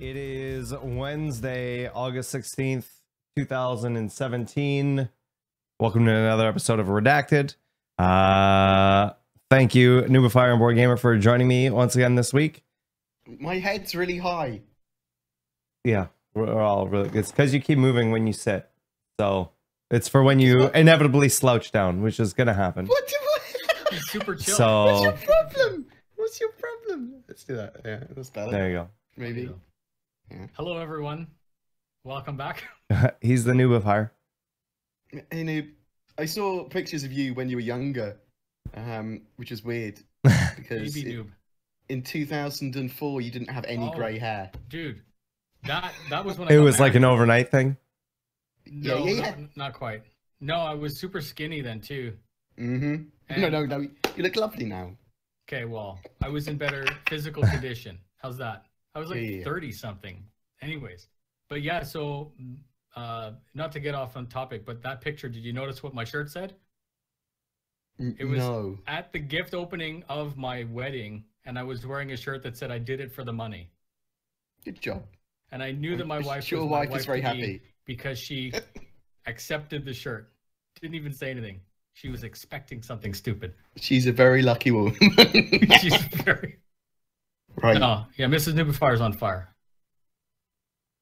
It is Wednesday, August 16th, 2017. Welcome to another episode of Redacted. Thank you, Nubifier and BoredGamer, for joining me once again this week. My head's really high. Yeah, we're all really... It's because you keep moving when you sit. So, it's for when you inevitably slouch down, which is going to happen. What? Super chill. So, what's your problem? What's your problem? Let's do that. Yeah, that's better. there you go. Maybe. Yeah. Hello, everyone. Welcome back. He's the Nubifier. Hey, Noob. I saw pictures of you when you were younger, which is weird because Noob. In 2004 you didn't have any grey hair. Dude, that was when It was like an overnight thing. No, yeah. not quite. No, I was super skinny then too. Mm-hmm. No. You look lovely now. Okay, well, I was in better physical condition. How's that? I was like 30 something. Anyways, but yeah. So, not to get off on topic, but that picture. Did you notice what my shirt said? It was at the gift opening of my wedding, and I was wearing a shirt that said I did it for the money. Good job. And I knew that my wife Your wife is very happy because she accepted the shirt. Didn't even say anything. She was expecting something stupid. She's a very lucky woman. She's very... Right. No, yeah, Mrs. Nubifier's on fire.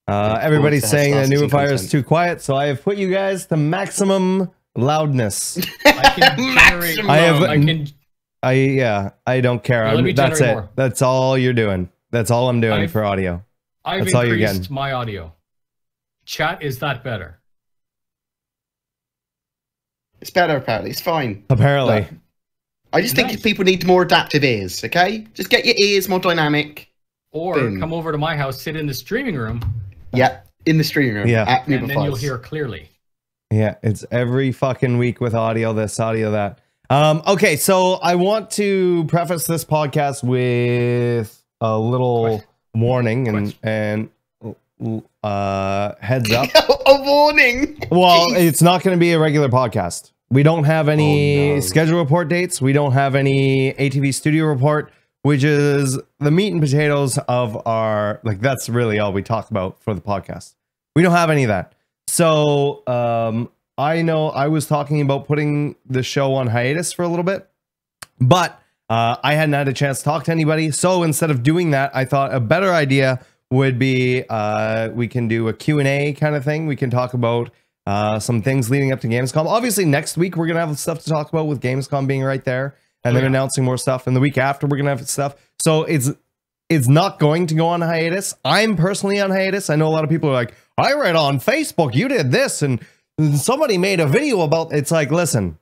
Everybody's saying that Nubifier is too quiet, so I have put you guys to maximum loudness. I can generate... I don't care. That's it. More. That's all you're doing. That's all I'm doing for audio. That's all you're getting. My audio. Chat, is that better? It's better, apparently. It's fine. Apparently. I just think people need more adaptive ears, okay? Just get your ears more dynamic. Or come over to my house, sit in the streaming room. Yeah, in the streaming room. Yeah. And then you'll hear clearly. Yeah, it's every fucking week with audio this, audio that. Okay, so I want to preface this podcast with a little warning and heads up. A warning. Well, it's not going to be a regular podcast. We don't have any schedule report dates. We don't have any ATV studio report, which is the meat and potatoes of our, like, that's really all we talk about for the podcast. We don't have any of that. So, I know I was talking about putting the show on hiatus for a little bit, but I hadn't had a chance to talk to anybody. So instead of doing that, I thought a better idea would be we can do a Q&A kind of thing. We can talk about some things leading up to GamesCom. Obviously, next week, we're going to have stuff to talk about with GamesCom being right there and then announcing more stuff. And the week after, we're going to have stuff. So it's not going to go on hiatus. I'm personally on hiatus. I know a lot of people are like, I read on Facebook, you did this, and somebody made a video about... It's like, listen,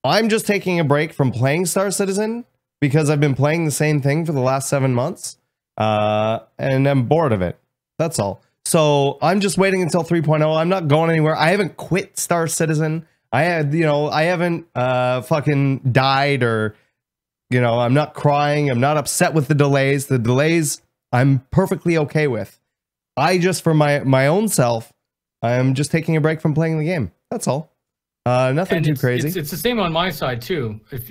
I'm just taking a break from playing Star Citizen because I've been playing the same thing for the last 7 months. And I'm bored of it. That's all. So I'm just waiting until 3.0. I'm not going anywhere. I haven't quit Star Citizen. I haven't fucking died or, I'm not crying. I'm not upset with the delays. The delays I'm perfectly okay with. I just, for my own self, I'm just taking a break from playing the game. That's all. Nothing too crazy. It's the same on my side too. If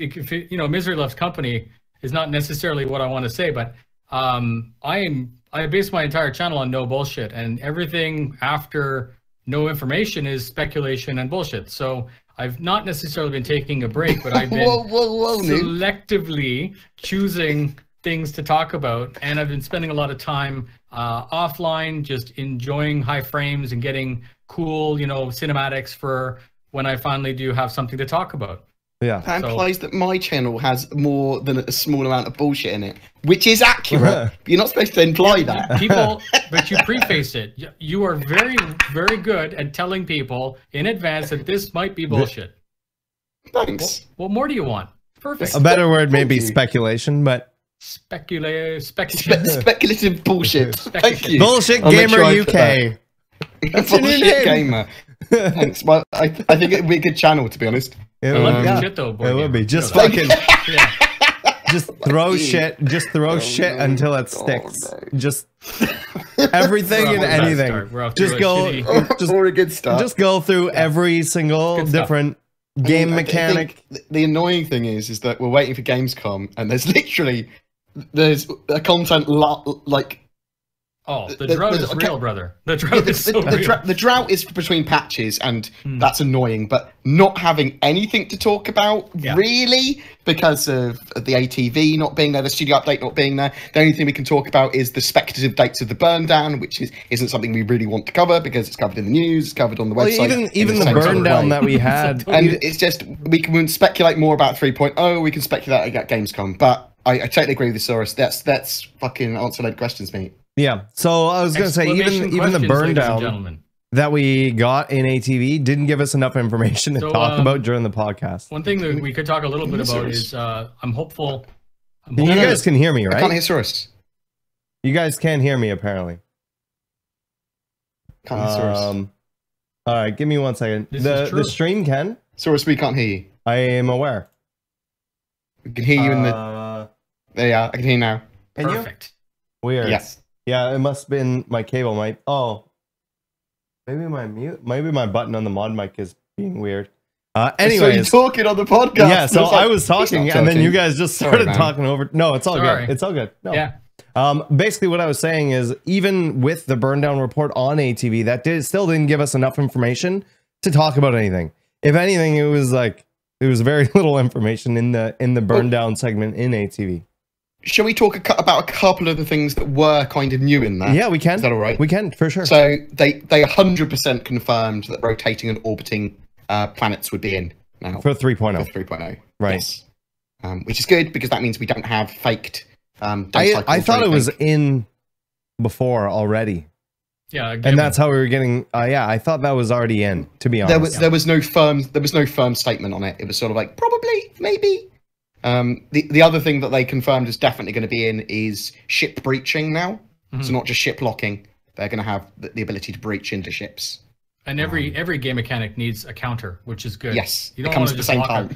misery loves company is not necessarily what I want to say, but I base my entire channel on no bullshit, and everything after no information is speculation and bullshit. So I've not necessarily been taking a break, but I've been selectively choosing things to talk about, and I've been spending a lot of time offline, just enjoying high frames and getting cool, cinematics for when I finally do have something to talk about. Yeah. That implies that my channel has more than a small amount of bullshit in it, which is accurate. You're not supposed to imply that. But you preface it. You are very, very good at telling people in advance that this might be bullshit. Thanks. What more do you want? Perfect. A better word may be speculation, but... Speculative bullshit. Thank you. Bullshit Gamer UK. That's Bullshit Gamer. Thanks. Well, I think it would be a good channel, to be honest. It would be just fucking just throw shit until it sticks. Just everything and anything. Just go through every single different game mechanic. The annoying thing is that we're waiting for Gamescom, and there's a content like Oh, the drought is real, brother. The drought is so real. The drought is between patches, and that's annoying. But not having anything to talk about, really, because of the ATV not being there, the studio update not being there. The only thing we can talk about is the speculative dates of the burn down, which isn't something we really want to cover because it's covered in the news, it's covered on the website. Even the burn down that we had, and it's just we can speculate more about 3.0. We can speculate about Gamescom, but I totally agree with the Saurus. That's fucking answer-led questions, mate. Yeah, so I was going to say, even the burn down that we got in ATV didn't give us enough information to talk about during the podcast. One thing that we could talk a little bit about is I'm hopeful. You guys can hear me, right? I can't hear Saurus. You guys can hear me, apparently. Can't hear Saurus. All right, give me 1 second. The stream can. Saurus, we can't hear you. I am aware. We can hear you in the... There you are. I can hear you now. Perfect. Weird. Yes. Yeah, it must have been my cable mic. Oh, maybe my button on the mod mic is being weird. Anyways, so you're talking on the podcast. Yeah, so I was talking, and then you guys just started talking over. No, it's all good. It's all good. No. Yeah. Basically, what I was saying is, even with the burn down report on ATV, that still didn't give us enough information to talk about anything. If anything, it was very little information in the burn down segment in ATV. Shall we talk about a couple of the things that were kind of new in there? Yeah, we can. Is that all right? We can, for sure. So they 100% confirmed that rotating and orbiting planets would be in now. For 3.0. For 3.0. Right. Yes. Which is good, because that means we don't have faked I thought it was in before already. Yeah. And that's how we were getting... yeah, I thought that was already in, to be honest. There was no firm statement on it. It was sort of like, probably, maybe... the other thing that they confirmed is definitely going to be in is ship breaching now. So not just ship locking. They're going to have the ability to breach into ships. And every game mechanic needs a counter, which is good. Yes, you don't want to just lock up.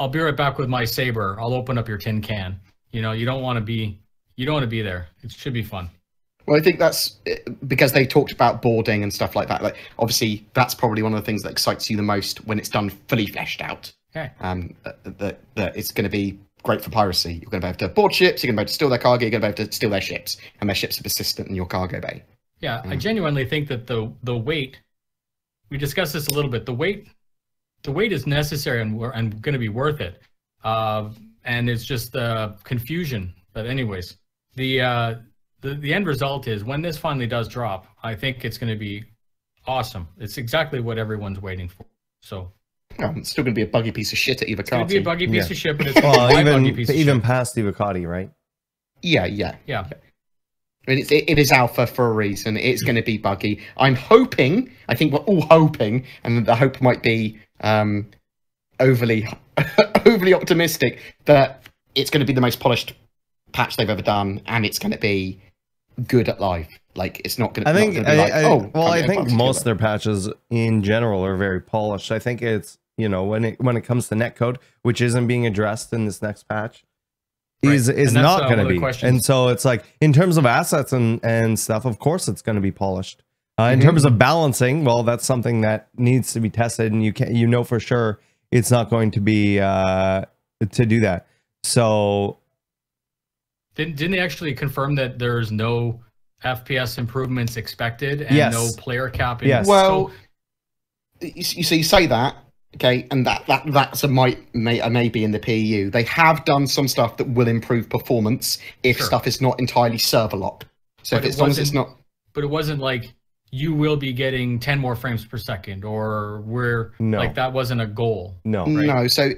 I'll be right back with my saber. I'll open up your tin can. You don't want to be there. It should be fun. Well, I think that's because they talked about boarding and stuff like that. Like, obviously, that's probably one of the things that excites you the most when it's done fully fleshed out. Okay. That it's going to be great for piracy. You're going to be able to board ships, you're going to be able to steal their cargo, you're going to be able to steal their ships, and their ships are persistent in your cargo bay. Yeah, I genuinely think that the weight, we discussed this a little bit, the weight is necessary and going to be worth it. And it's just the confusion. But anyways, the end result is, when this finally does drop, I think it's going to be awesome. It's exactly what everyone's waiting for. So... Oh, it's still going to be a buggy piece of shit at Evocati. It's going to be a buggy piece of shit, but it's going to be a buggy piece of shit. Even past Evocati, right? Yeah. I mean, it is alpha for a reason. It's going to be buggy. I'm hoping, I think we're all hoping, and the hope might be overly optimistic, that it's going to be the most polished patch they've ever done, and it's going to be good at live. Like, it's not going to be like, I think most of their patches in general are very polished. I think it's, when it comes to netcode, which isn't being addressed in this next patch, is not going to be. And so it's like, in terms of assets and stuff, of course it's going to be polished. In terms of balancing, well, that's something that needs to be tested, and you know for sure it's not going to be to do that. So didn't they actually confirm that there's no FPS improvements expected and no player capping? Yes. Well, you say that, okay, and that's a maybe in the PEU. They have done some stuff that will improve performance if stuff is not entirely server locked. So if as long as it's not... But it wasn't like you will be getting 10 more frames per second, or like that wasn't a goal. No. Right? No, so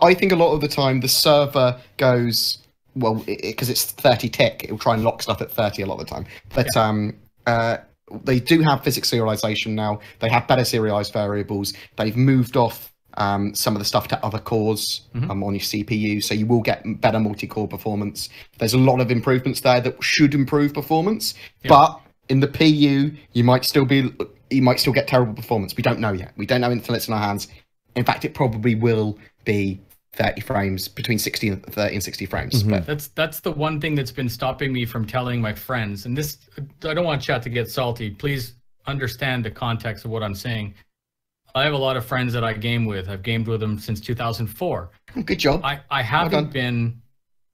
I think a lot of the time the server goes... Well, because it's 30 tick, it will try and lock stuff at 30 a lot of the time. But they do have physics serialization now. They have better serialized variables. They've moved off some of the stuff to other cores on your CPU, so you will get better multi-core performance. There's a lot of improvements there that should improve performance. But in the PU, you might still get terrible performance. We don't know yet. We don't know until it's in our hands. In fact, it probably will be 30 frames, between 30 and 60 frames. But that's the one thing that's been stopping me from telling my friends, and this, I don't want chat to get salty. Please understand the context of what I'm saying. I have a lot of friends that I game with. I've gamed with them since 2004. Good job. I haven't been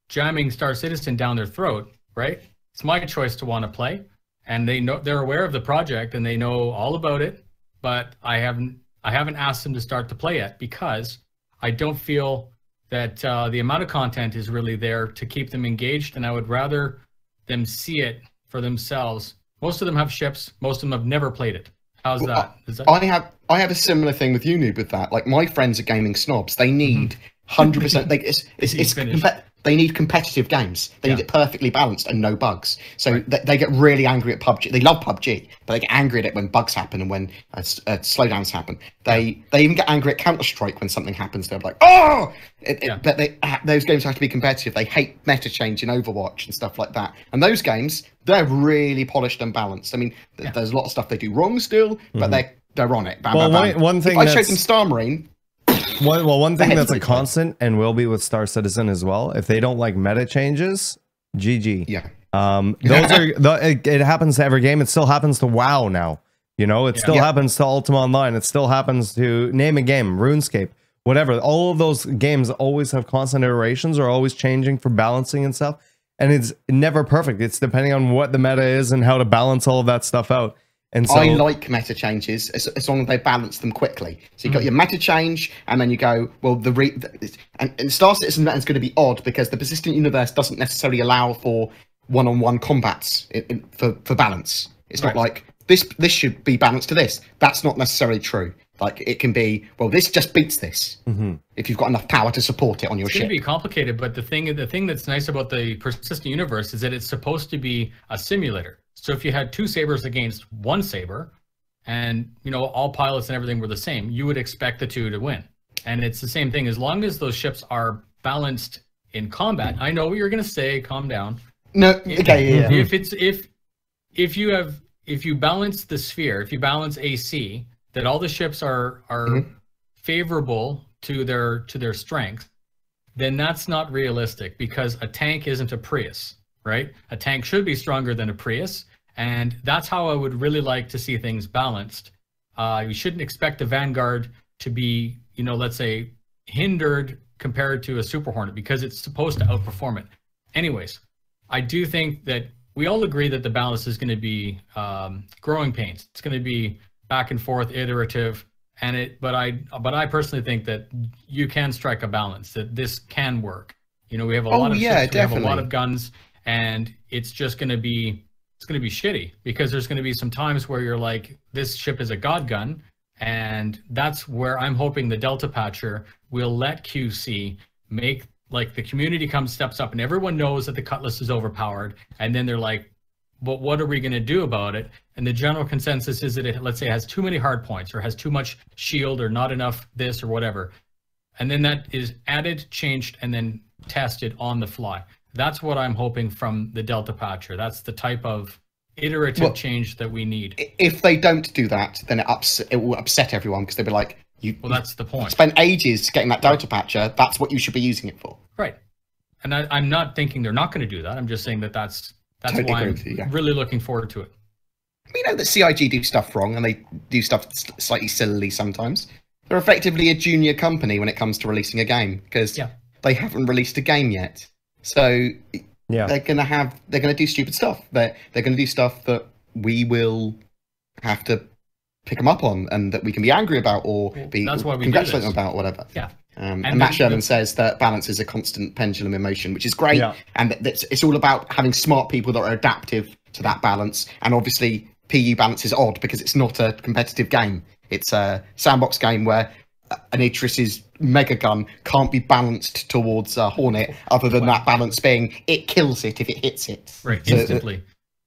jamming Star Citizen down their throat, right? It's my choice to want to play. and they're aware of the project and they know all about it, but I haven't asked them to start to play yet because I don't feel that the amount of content is really there to keep them engaged, and I would rather them see it for themselves. Most of them have ships. Most of them have never played it. How's that? I have a similar thing with you, Noob, with that. Like, my friends are gaming snobs. They need 100%. They need competitive games. They need it perfectly balanced and no bugs. So they get really angry at PUBG. They love PUBG, but they get angry at it when bugs happen and when slowdowns happen. They even get angry at Counter-Strike when something happens. They're like, oh! But those games have to be competitive. They hate meta change in Overwatch and stuff like that. And those games, they're really polished and balanced. I mean, there's a lot of stuff they do wrong still, but they're on it. Bam, well, bam, bam. one thing I showed them Star Marine. One thing that's a constant and will be with Star Citizen as well. If they don't like meta changes, GG. Yeah. Those are it happens to every game. It still happens to WoW now. You know, it still happens to Ultima Online. It still happens to name a game, RuneScape, whatever. All of those games always have constant iterations or always changing for balancing and stuff. And it's never perfect. It's depending on what the meta is and how to balance all of that stuff out. And so, I like meta changes as long as they balance them quickly. So you got your meta change, and then you go, well, and Star Citizen is going to be odd because the persistent universe doesn't necessarily allow for one-on-one combats for balance. It's not like this should be balanced to this. That's not necessarily true. Like, it can be, well, this just beats this if you've got enough power to support it on your ship. It's going to be complicated, but the thing that's nice about the persistent universe is that it's supposed to be a simulator. So if you had two sabers against one saber, and all pilots and everything were the same, you would expect the two to win. And it's the same thing as long as those ships are balanced in combat. I know what you're going to say. Calm down. No, okay, yeah. If you balance the sphere, if you balance AC, that all the ships are favorable to their strength, then that's not realistic because a tank isn't a Prius, right? A tank should be stronger than a Prius. And that's how I would really like to see things balanced. You shouldn't expect a Vanguard to be, let's say, hindered compared to a Super Hornet because it's supposed to outperform it. Anyways, I do think that we all agree that the balance is going to be growing pains. It's going to be back and forth, iterative, but I personally think that you can strike a balance. That this can work. We have a lot of ships, we have a lot of guns, and it's just going to be. It's going to be shitty because there's going to be some times where you're like, this ship is a god gun, and that's where I'm hoping the Delta Patcher will let QC make, like, the community steps up and everyone knows that the Cutlass is overpowered, and then they're like, but what are we going to do about it? And the general consensus is that it, let's say, has too many hard points or has too much shield or not enough this or whatever, and then that is added, changed, and then tested on the fly. That's what I'm hoping from the Delta Patcher. That's the type of iterative change that we need. If they don't do that, then it will upset everyone because they'll be like, well, that's the point. Spent ages getting that Delta Patcher. That's what you should be using it for. Right. And I'm not thinking they're not going to do that. I'm just saying that's totally why I'm really looking forward to it. We know that CIG do stuff wrong and they do stuff slightly sillily sometimes. They're effectively a junior company when it comes to releasing a game because they haven't released a game yet. So they're gonna do stupid stuff. They're gonna do stuff that we will have to pick them up on, and that we can be angry about or congratulate them about, or whatever. Yeah. And Matt Sherman says that balance is a constant pendulum in motion, which is great, and that it's all about having smart people that are adaptive to that balance. And obviously, PU balance is odd because it's not a competitive game. It's a sandbox game where an Idris's mega gun can't be balanced towards a Hornet, other than that balance being it kills it if it hits it. Right, instantly.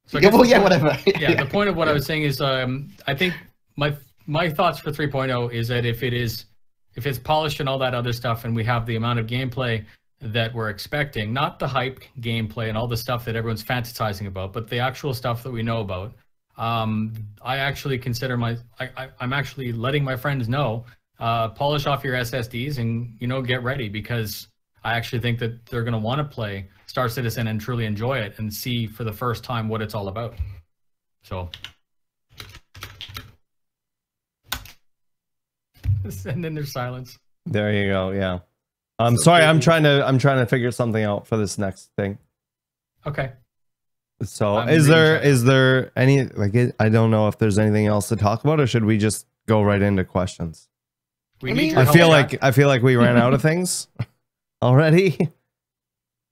So whatever. The point of what I was saying is, I think my thoughts for 3.0 is that if it's polished and all that other stuff, and we have the amount of gameplay that we're expecting, not the hype gameplay and all the stuff that everyone's fantasizing about, but the actual stuff that we know about, I actually consider I'm actually letting my friends know. Polish off your SSDs and get ready, because I actually think that they're going to want to play Star Citizen and truly enjoy it and see for the first time what it's all about. So, and then there's silence. There you go. Yeah. I'm sorry. I'm trying to figure something out for this next thing. Okay. So is there any, like, I don't know if there's anything else to talk about, or should we just go right into questions? I feel like we ran out of things already.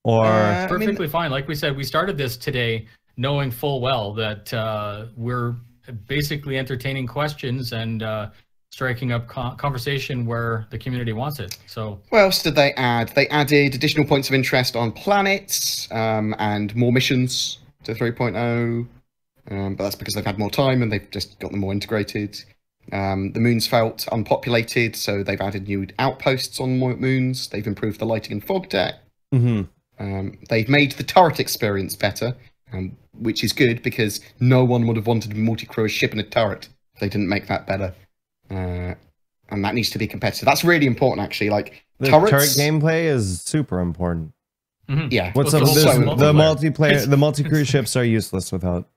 Or perfectly fine. Like we said, we started this today knowing full well that we're basically entertaining questions and striking up conversation where the community wants it. So what else did they add? They added additional points of interest on planets and more missions to 3.0, but that's because they've had more time and they've just got them more integrated. The moons felt unpopulated, so they've added new outposts on more moons. They've improved the lighting and fog tech. They've made the turret experience better, which is good because no one would have wanted a multi-crew ship and a turret if they didn't make that better. And that needs to be competitive. That's really important, actually. Like the turret gameplay is super important. Yeah. What's up? The multiplayer, the multi-crew ships are useless without.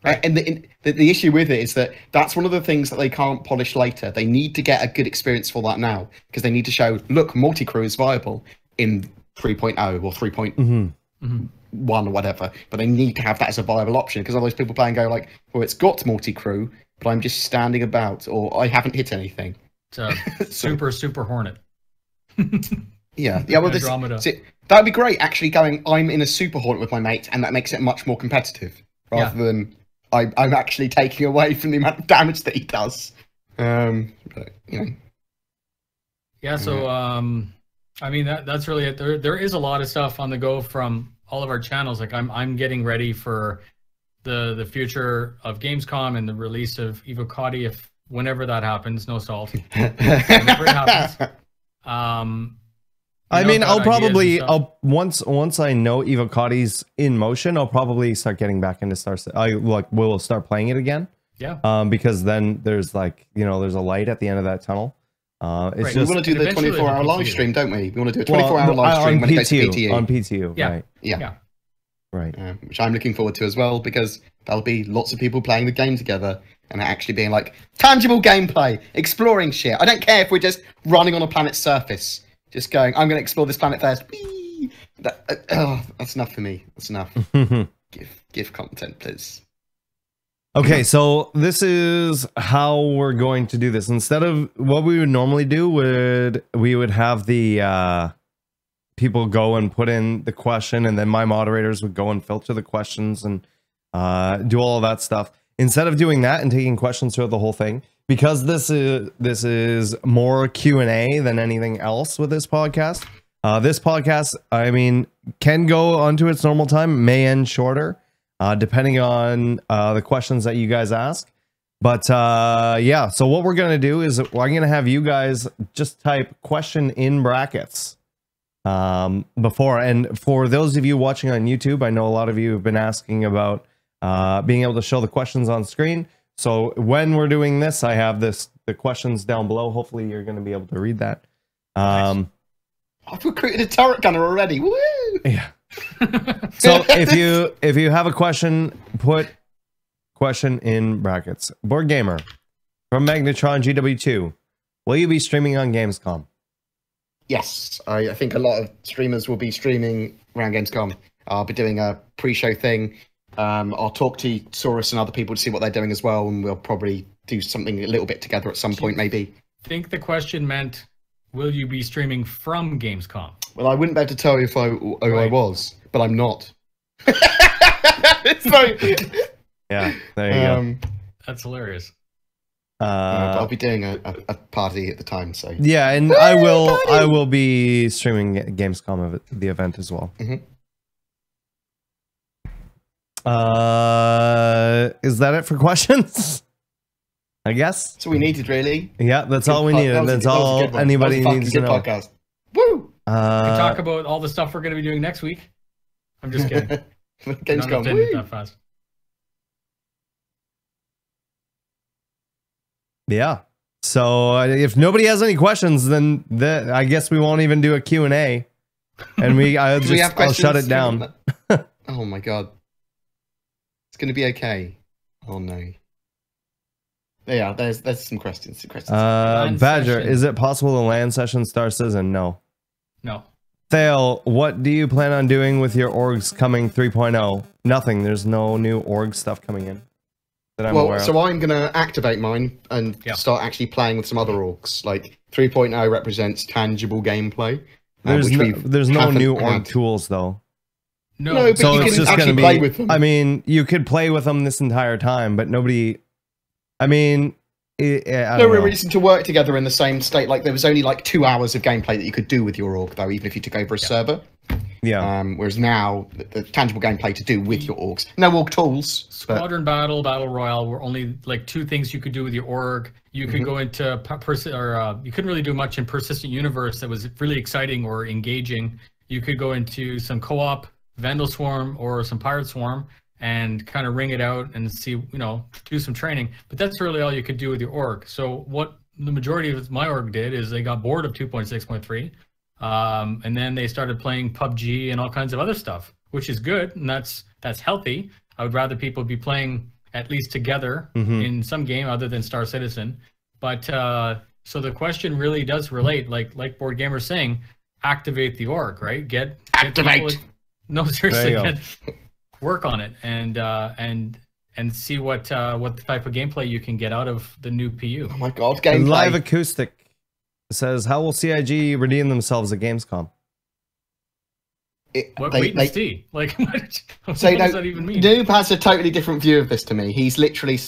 And the issue with it is that that's one of the things that they can't polish later. They need to get a good experience for that now, because they need to show, look, multi-crew is viable in 3.0 or 3.1 or whatever, but they need to have that as a viable option, because otherwise people play and go like, well, it's got multi-crew, but I'm just standing about, or I haven't hit anything. It's super Hornet. Yeah, well, that would be great, actually, going, I'm in a Super Hornet with my mate, and that makes it much more competitive, rather than I'm actually taking away from the amount of damage that he does. But, you know. Yeah, so, I mean, that's really it. There is a lot of stuff on the go from all of our channels. Like, I'm getting ready for the future of GamesCom and the release of Evocati, whenever that happens. No salt. Whenever it happens. I mean, once I know Evocati's in motion, I'll probably start getting back into we'll start playing it again. Yeah. Because then there's like, there's a light at the end of that tunnel. It's we want to do the 24-hour live stream, don't we? We want to do a 24-hour live stream when it goes to PTU. On PTU, yeah. Right. Yeah. Right. Which I'm looking forward to as well, because there'll be lots of people playing the game together and actually being like, tangible gameplay, exploring shit. I don't care if we're just running on a planet's surface. Just going, I'm going to explore this planet first. Whee! That's enough for me. That's enough. Give content, please. Okay, so this is how we're going to do this. Instead of what we would normally do, we would have the people go and put in the question, and then my moderators would go and filter the questions and do all of that stuff. Instead of doing that and taking questions throughout the whole thing, because this is more Q&A than anything else with this podcast. This podcast, I mean, can go onto its normal time, may end shorter, depending on the questions that you guys ask. But yeah, so what we're going to do is I'm going to have you guys just type question in brackets before. And for those of you watching on YouTube, I know a lot of you have been asking about being able to show the questions on screen. So when we're doing this, I have the questions down below. Hopefully you're going to be able to read that. Nice. I've recruited a turret gunner already. Woo! Yeah. So if you have a question, put question in brackets. BoredGamer from Magnetron GW2. Will you be streaming on Gamescom? Yes, I think a lot of streamers will be streaming around Gamescom. I'll be doing a pre-show thing. I'll talk to Saurus and other people to see what they're doing as well, and we'll probably do something a little bit together at some point, maybe. I think the question meant, will you be streaming from Gamescom? Well, I wouldn't be able to tell you if I was, but I'm not. So, yeah, there you go. That's hilarious. I'll be doing a party at the time, so yeah, and I will be streaming Gamescom of the event as well. Is that it for questions? I guess. That's all we needed, really. Yeah, that's all we needed. That's all anybody needs to know. Podcast. Woo! We can talk about all the stuff we're going to be doing next week. I'm just kidding. Gamescom. That fast. Yeah. So if nobody has any questions, then I guess we won't even do a Q&A. And I'll shut it down. Oh my god. It's going to be okay. Oh no. Yeah, there's some questions. Badger, is it possible to land session Star Citizen? No. No. Thale, what do you plan on doing with your orgs coming 3.0? Nothing. There's no new org stuff coming in that I'm aware of. So I'm going to activate mine and start actually playing with some other orgs. Like 3.0 represents tangible gameplay. There's no new org tools though. No, but so you it's can just actually going to play be. with them. I mean, you could play with them this entire time, but nobody. I mean. No real reason to work together in the same state. Like there was only like 2 hours of gameplay that you could do with your org, though, even if you took over a server. Yeah. Whereas now, the tangible gameplay to do with your orgs. No org tools. Squadron Battle, Battle Royale were only like 2 things you could do with your org. You could go into you couldn't really do much in Persistent Universe that was really exciting or engaging. You could go into some co-op, Vandal Swarm, or some Pirate Swarm, and kind of ring it out and see, do some training. But that's really all you could do with your org. So what the majority of my org did is they got bored of 2.6.3, and then they started playing PUBG and all kinds of other stuff, which is good, and that's healthy. I would rather people be playing at least together in some game other than Star Citizen. But so the question really does relate, like BoredGamer's saying, activate the org, right? Get Activate. No, seriously, work on it and see what type of gameplay you can get out of the new PU. Oh my god, gameplay. Live Acoustic says, how will CIG redeem themselves at GamesCom? Wait and see. Like, what does that even mean? Noob has a totally different view of this to me. He's literally,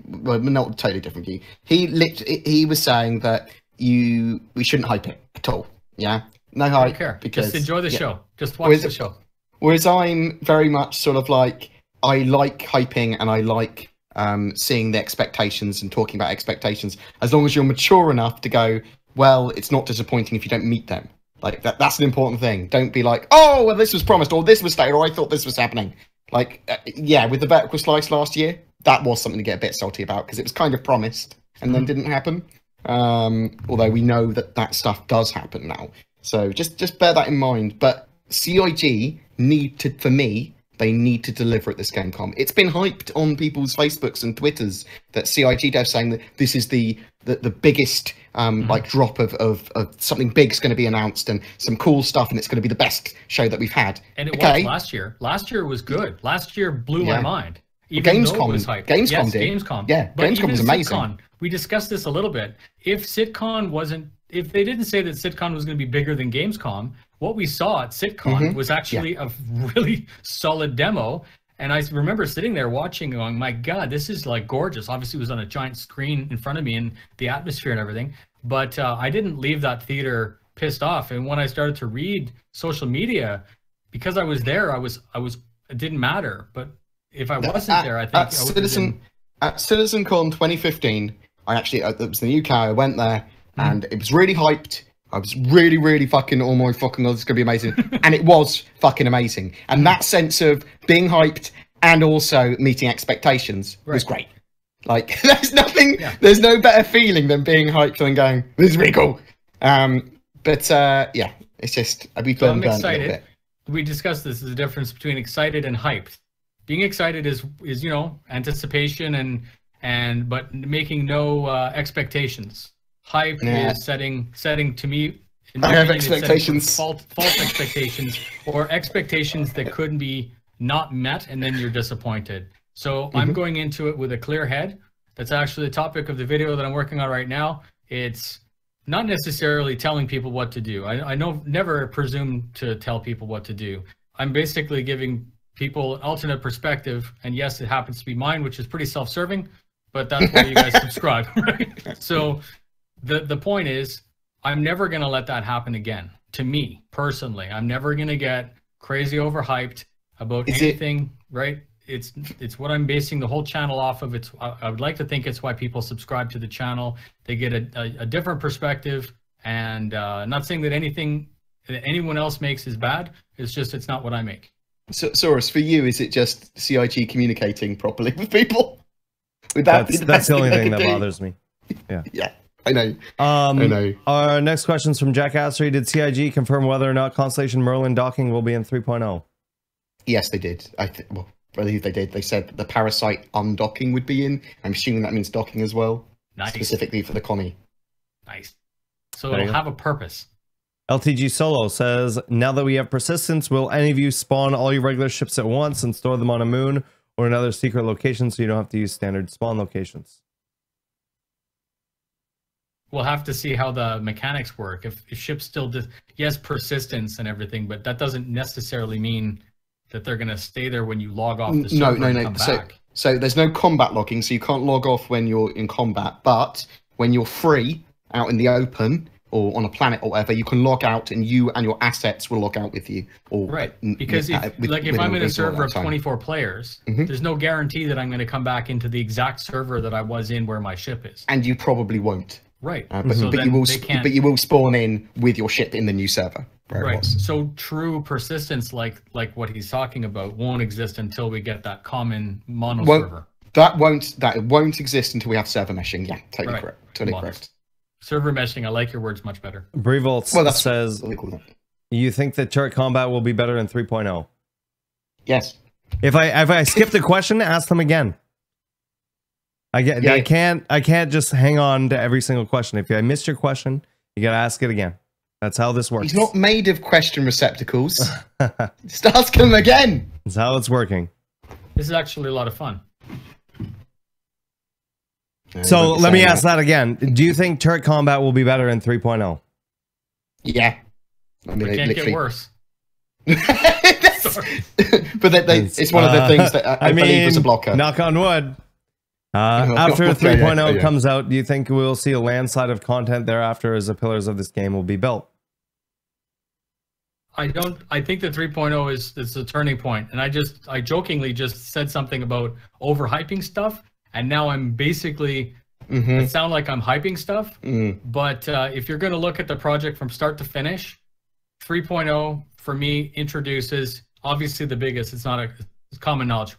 well, not a totally different view. He was saying that we shouldn't hype it at all. Yeah, no hype. I don't care. Because just enjoy the show. Just watch the show. Whereas I'm very much sort of like, I like hyping and I like seeing the expectations and talking about expectations, as long as you're mature enough to go, well, it's not disappointing if you don't meet them. Like that's an important thing. Don't be like, oh, well, this was promised, or this was stated, or I thought this was happening. Like, with the Vertical Slice last year, that was something to get a bit salty about, because it was kind of promised and then didn't happen. Although we know that stuff does happen now. So just bear that in mind. But CIG they need to deliver at this GameCom. It's been hyped on people's Facebooks and Twitters that CIG devs saying that this is the biggest like drop of something big's going to be announced and some cool stuff, and it's going to be the best show that we've had. And it was last year. Last year was good. Last year blew my mind. Even GamesCom, though it was hyped. GamesCom did. GamesCom. Yeah, but GamesCom was amazing. SitCon, we discussed this a little bit. If they didn't say that SitCon was going to be bigger than GamesCom, what we saw at SitCon was actually a really solid demo. And I remember sitting there watching, going, my God, this is like gorgeous. Obviously, it was on a giant screen in front of me and the atmosphere and everything. But I didn't leave that theater pissed off. And when I started to read social media, because I was there, it didn't matter. But if I wasn't there, I think at CitizenCon 2015, it was in the UK. I went there and it was really hyped. I was really, really fucking, oh my fucking God, it's going to be amazing. And it was fucking amazing. And that sense of being hyped and also meeting expectations was great. Like, there's no better feeling than being hyped and going, this is really cool. It's just, we've been burnt a little bit. We discussed this as a difference between excited and hyped. Being excited is anticipation but making no expectations. Hype is setting to me. I have expectations. False expectations, or expectations that couldn't be not met, and then you're disappointed. So I'm going into it with a clear head. That's actually the topic of the video that I'm working on right now. It's not necessarily telling people what to do. I never presume to tell people what to do. I'm basically giving people an alternate perspective, and yes, it happens to be mine, which is pretty self-serving, but that's why you guys subscribe, right? So the point is, I'm never going to let that happen again. To me, personally, I'm never going to get crazy overhyped about anything, right? It's what I'm basing the whole channel off of. I would like to think it's why people subscribe to the channel. They get a different perspective, and not saying that anything that anyone else makes is bad. It's just it's not what I make. So, Saurus, for you, is it just CIG communicating properly with people? That's the only thing that bothers me. Yeah. Yeah. I know. I know. Our next question is from Jack Assery. Did CIG confirm whether or not Constellation Merlin docking will be in 3.0? Yes, they did. I believe they did. They said that the Parasite undocking would be in. I'm assuming that means docking as well. Nice. Specifically for the commie. Nice. So it'll have a purpose. LTG Solo says, now that we have persistence, will any of you spawn all your regular ships at once and store them on a moon or another secret location so you don't have to use standard spawn locations? We'll have to see how the mechanics work. If ships still yes, persistence and everything, but that doesn't necessarily mean that they're going to stay there when you log off the server and come back. So there's no combat logging, so you can't log off when you're in combat, but when you're free out in the open or on a planet or whatever, you can log out and you and your assets will log out with you. Or, right, because if I'm in a server of 24 players, there's no guarantee that I'm going to come back into the exact server that I was in where my ship is. And you probably won't. Right. But you will spawn in with your ship in the new server. Right. So true persistence, like what he's talking about, won't exist until we get that common mono server. That won't exist until we have server meshing. Yeah, totally correct. Totally correct. Server meshing. I like your words much better. Brevolt says, you think that turret combat will be better in 3.0? Yes. If I skip the question, ask them again. I can't just hang on to every single question. If I missed your question, you gotta ask it again. That's how this works. He's not made of question receptacles. Just ask him again. That's how it's working. This is actually a lot of fun. So let me ask that again. Do you think turret combat will be better in 3.0? Yeah. I mean, it can't get worse. But it's one of the things that I believe is a blocker. Knock on wood. After 3.0 comes out, do you think we'll see a landslide of content thereafter as the pillars of this game will be built? I think that 3.0 is a turning point. And I jokingly just said something about overhyping stuff. And now I'm basically, it sounds like I'm hyping stuff. But if you're going to look at the project from start to finish, 3.0 for me introduces, obviously the biggest, it's common knowledge.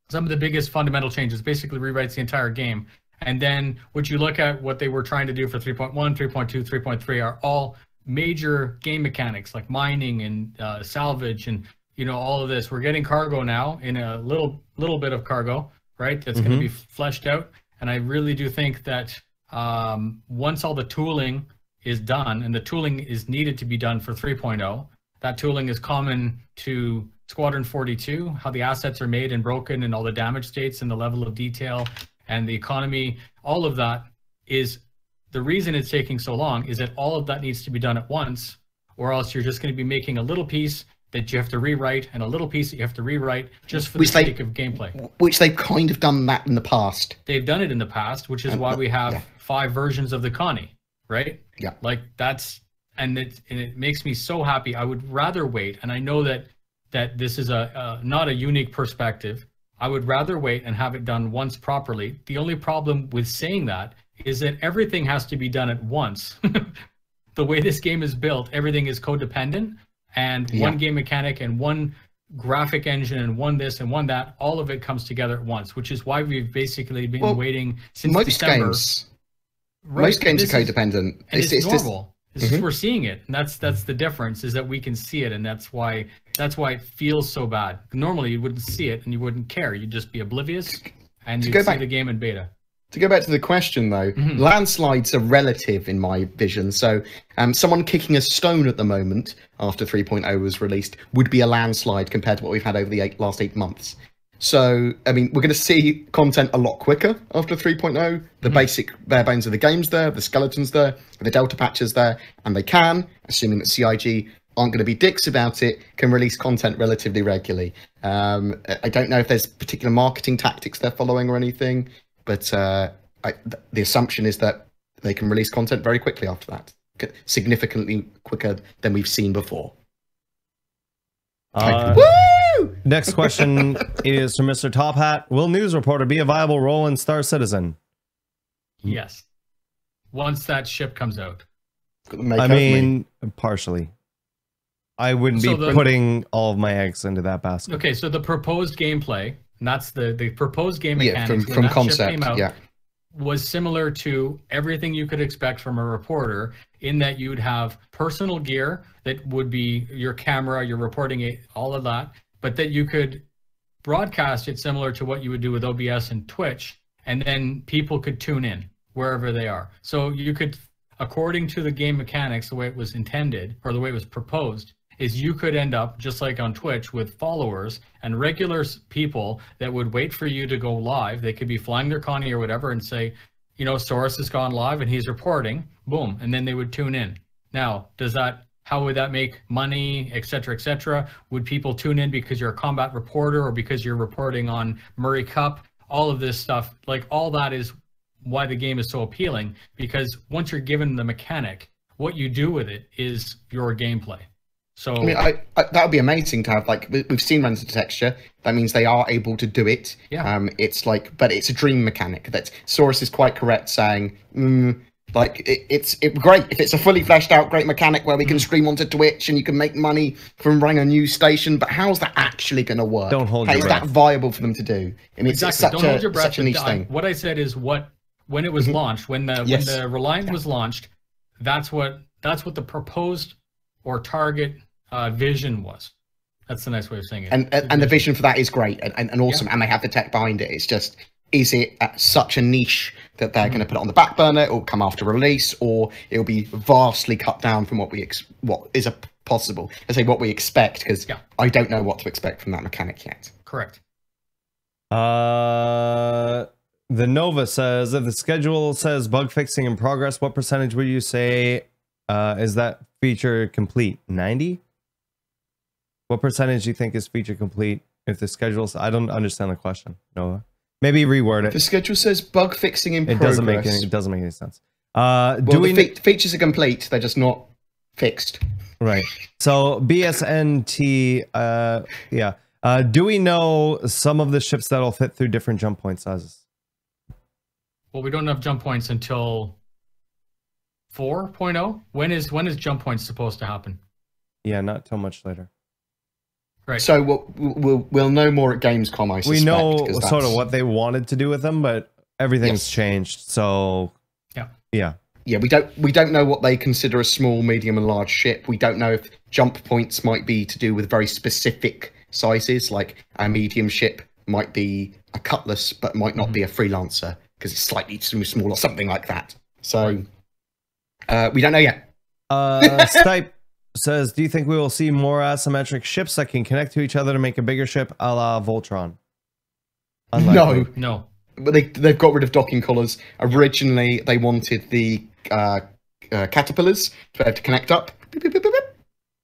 Some of the biggest fundamental changes, basically rewrites the entire game. And then what you look at what they were trying to do for 3.1, 3.2, 3.3 are all major game mechanics like mining and salvage and all of this. We're getting cargo now in a little bit of cargo, right? That's going to be fleshed out. And I really do think that once all the tooling is done, and the tooling is needed to be done for 3.0, that tooling is common to Squadron 42, how the assets are made and broken and all the damage states and the level of detail and the economy, all of that is the reason it's taking so long is that all of that needs to be done at once, or else you're just going to be making a little piece that you have to rewrite and a little piece that you have to rewrite just for the sake of gameplay. Which they've kind of done that in the past. They've done it in the past, which is why we have 5 versions of the Connie, right? Yeah. Like that's, and it makes me so happy. I would rather wait, and I know that this is not a unique perspective. I would rather wait and have it done once properly. The only problem with saying that is that everything has to be done at once. The way this game is built, everything is codependent, and one game mechanic and one graphic engine and one this and one that, all of it comes together at once, which is why we've basically been waiting since December. Most games are codependent. It's normal. We're seeing it, and that's the difference, is that we can see it, and that's why it feels so bad. Normally you wouldn't see it and you wouldn't care. You'd just be oblivious and you'd see the game in beta. To go back to the question though, landslides are relative in my vision. So someone kicking a stone at the moment after 3.0 was released would be a landslide compared to what we've had over the last 8 months. So, I mean, we're going to see content a lot quicker after 3.0. The basic bare bones of the game's there, the skeleton's there, the delta patches there, and they can, assuming that CIG aren't going to be dicks about it, can release content relatively regularly. I don't know if there's particular marketing tactics they're following or anything, but the assumption is that they can release content very quickly after that, significantly quicker than we've seen before. Next question is from Mr. Top Hat. Will news reporter be a viable role in Star Citizen? Yes. Once that ship comes out. I mean, partially. I wouldn't be putting all of my eggs into that basket. Okay, so the proposed gameplay, and that's the proposed game mechanics from concept, came out, was similar to everything you could expect from a reporter, in that you'd have personal gear that would be your camera, your reporting, all of that, but that you could broadcast it similar to what you would do with OBS and Twitch, and then people could tune in wherever they are. So you could, according to the game mechanics, the way it was intended or the way it was proposed, is you could end up just like on Twitch with followers and regular people that would wait for you to go live. They could be flying their Connie or whatever and say, you know, Saurus has gone live and he's reporting, boom, and then they would tune in. Now, how would that make money, et cetera, et cetera? Would people tune in because you're a combat reporter or because you're reporting on Murray Cup? All of this stuff, like all that is why the game is so appealing, because once you're given the mechanic, what you do with it is your gameplay. So I mean, that would be amazing to have. Like we've seen render to texture. That means they are able to do it. Yeah. It's like, but it's a dream mechanic. That Saurus is quite correct saying, like it's great if it's a fully fleshed out great mechanic where we can stream onto Twitch and you can make money from running a news station. But how's that actually going to work? Don't hold your breath. How is that viable for them to do? I mean, exactly. it's such Don't hold your breath. such a niche thing. What I said is when it was launched, when the Reliant was launched, that's what the proposed or target vision was. That's the nice way of saying it. And the vision for that is great and awesome, and they have the tech behind it. It's just, is it such a niche that they're going to put it on the back burner, or come after release, or it'll be vastly cut down from what is possible? I say what we expect, because I don't know what to expect from that mechanic yet. Correct. The Nova says, if the schedule says bug fixing in progress, what percentage would you say is that feature complete? 90? What percentage do you think is feature complete if the schedule's... I don't understand the question, Nova. Maybe reword it. The schedule says bug fixing in progress. It doesn't make any sense. Features are complete, they're just not fixed. Right. So BSNT, do we know some of the ships that'll fit through different jump point sizes? Well, we don't have jump points until 4.0. When is jump points supposed to happen? Yeah, not till much later. Right. So we'll know more at Gamescom, I suspect. We know sort of what they wanted to do with them, but everything's changed. So yeah. We don't know what they consider a small, medium, and large ship. We don't know if jump points might be to do with very specific sizes, like a medium ship might be a Cutlass, but might not be a Freelancer because it's slightly too small or something like that. So we don't know yet. Stipe says, do you think we will see more asymmetric ships that can connect to each other to make a bigger ship a la Voltron? Unlikely. No. But they've got rid of docking collars. Originally, they wanted the caterpillars to be able to connect up,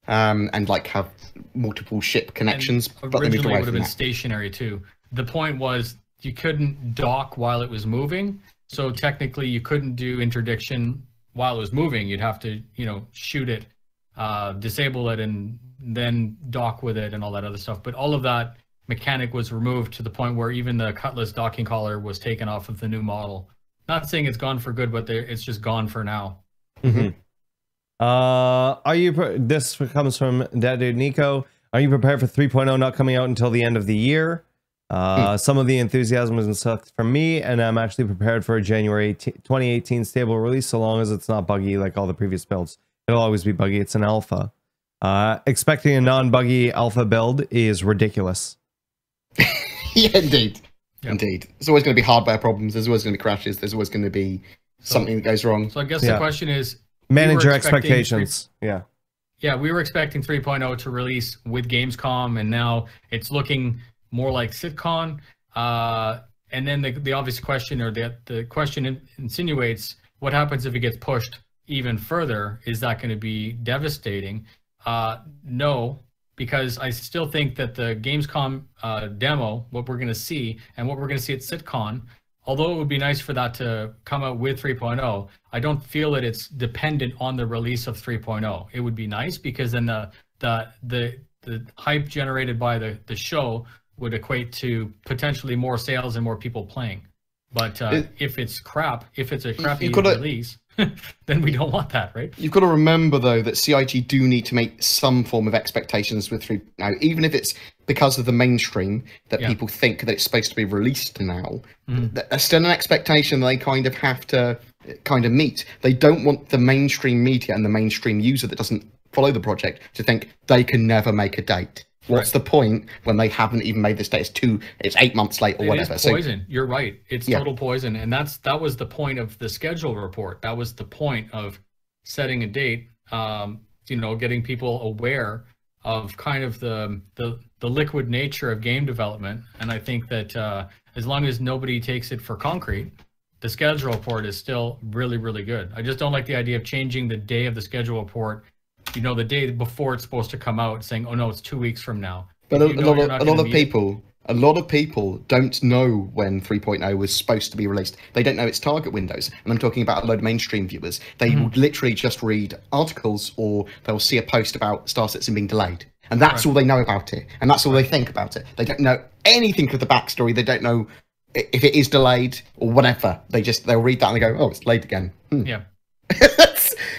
and like have multiple ship connections. And but they moved originally, away it would have from been that. stationary too. The point was you couldn't dock while it was moving, so technically you couldn't do interdiction while it was moving. You'd have to, shoot it, disable it, and then dock with it and all that other stuff. But all of that mechanic was removed to the point where even the Cutlass docking collar was taken off of the new model. Not saying it's gone for good, but it's just gone for now. This comes from that dude Nico. Are you prepared for 3.0 not coming out until the end of the year? Some of the enthusiasm was sucked from me, and I'm actually prepared for a January 2018 stable release, so long as it's not buggy like all the previous builds. It'll always be buggy. It's an alpha. Expecting a non-buggy alpha build is ridiculous. Yeah, indeed. Yep. Indeed. There's always going to be hardware problems. There's always going to be crashes. There's always going to be something that goes wrong. So I guess the question is... Manage your expectations. Yeah, we were expecting 3.0 to release with Gamescom, and now it's looking more like SitCon. And then the obvious question, or the question insinuates, what happens if it gets pushed even further? Is that going to be devastating? No, because I still think that the Gamescom demo, what we're going to see, and what we're going to see at SitCon, although it would be nice for that to come out with 3.0, I don't feel that it's dependent on the release of 3.0. It would be nice because then the hype generated by the show would equate to potentially more sales and more people playing. But if it's crap, if it's a crappy release, then we don't want that, right? You've got to remember, though, that CIG do need to make some form of expectations with 3 now, even if it's because of the mainstream that people think that it's supposed to be released now. There's still an expectation they kind of have to meet. They don't want the mainstream media and the mainstream user that doesn't follow the project to think they can never make a date. What's the point when they haven't even made this date? It's 8 months late or whatever. It's poison. You're right. It's total poison. And that was the point of the schedule report. That was the point of setting a date, you know, getting people aware of kind of the liquid nature of game development. And I think that as long as nobody takes it for concrete, the schedule report is still really, really good. I just don't like the idea of changing the day of the schedule report, you know, the day before it's supposed to come out, saying, oh no, it's 2 weeks from now. But a lot of people don't know when 3.0 was supposed to be released. They don't know its target windows. And I'm talking about a load of mainstream viewers. They will literally just read articles, or they'll see a post about Star Citizen being delayed. And that's all they know about it. And that's all they think about it. They don't know anything of the backstory. They don't know if it is delayed or whatever. They'll read that and they go, oh, it's delayed again. Yeah.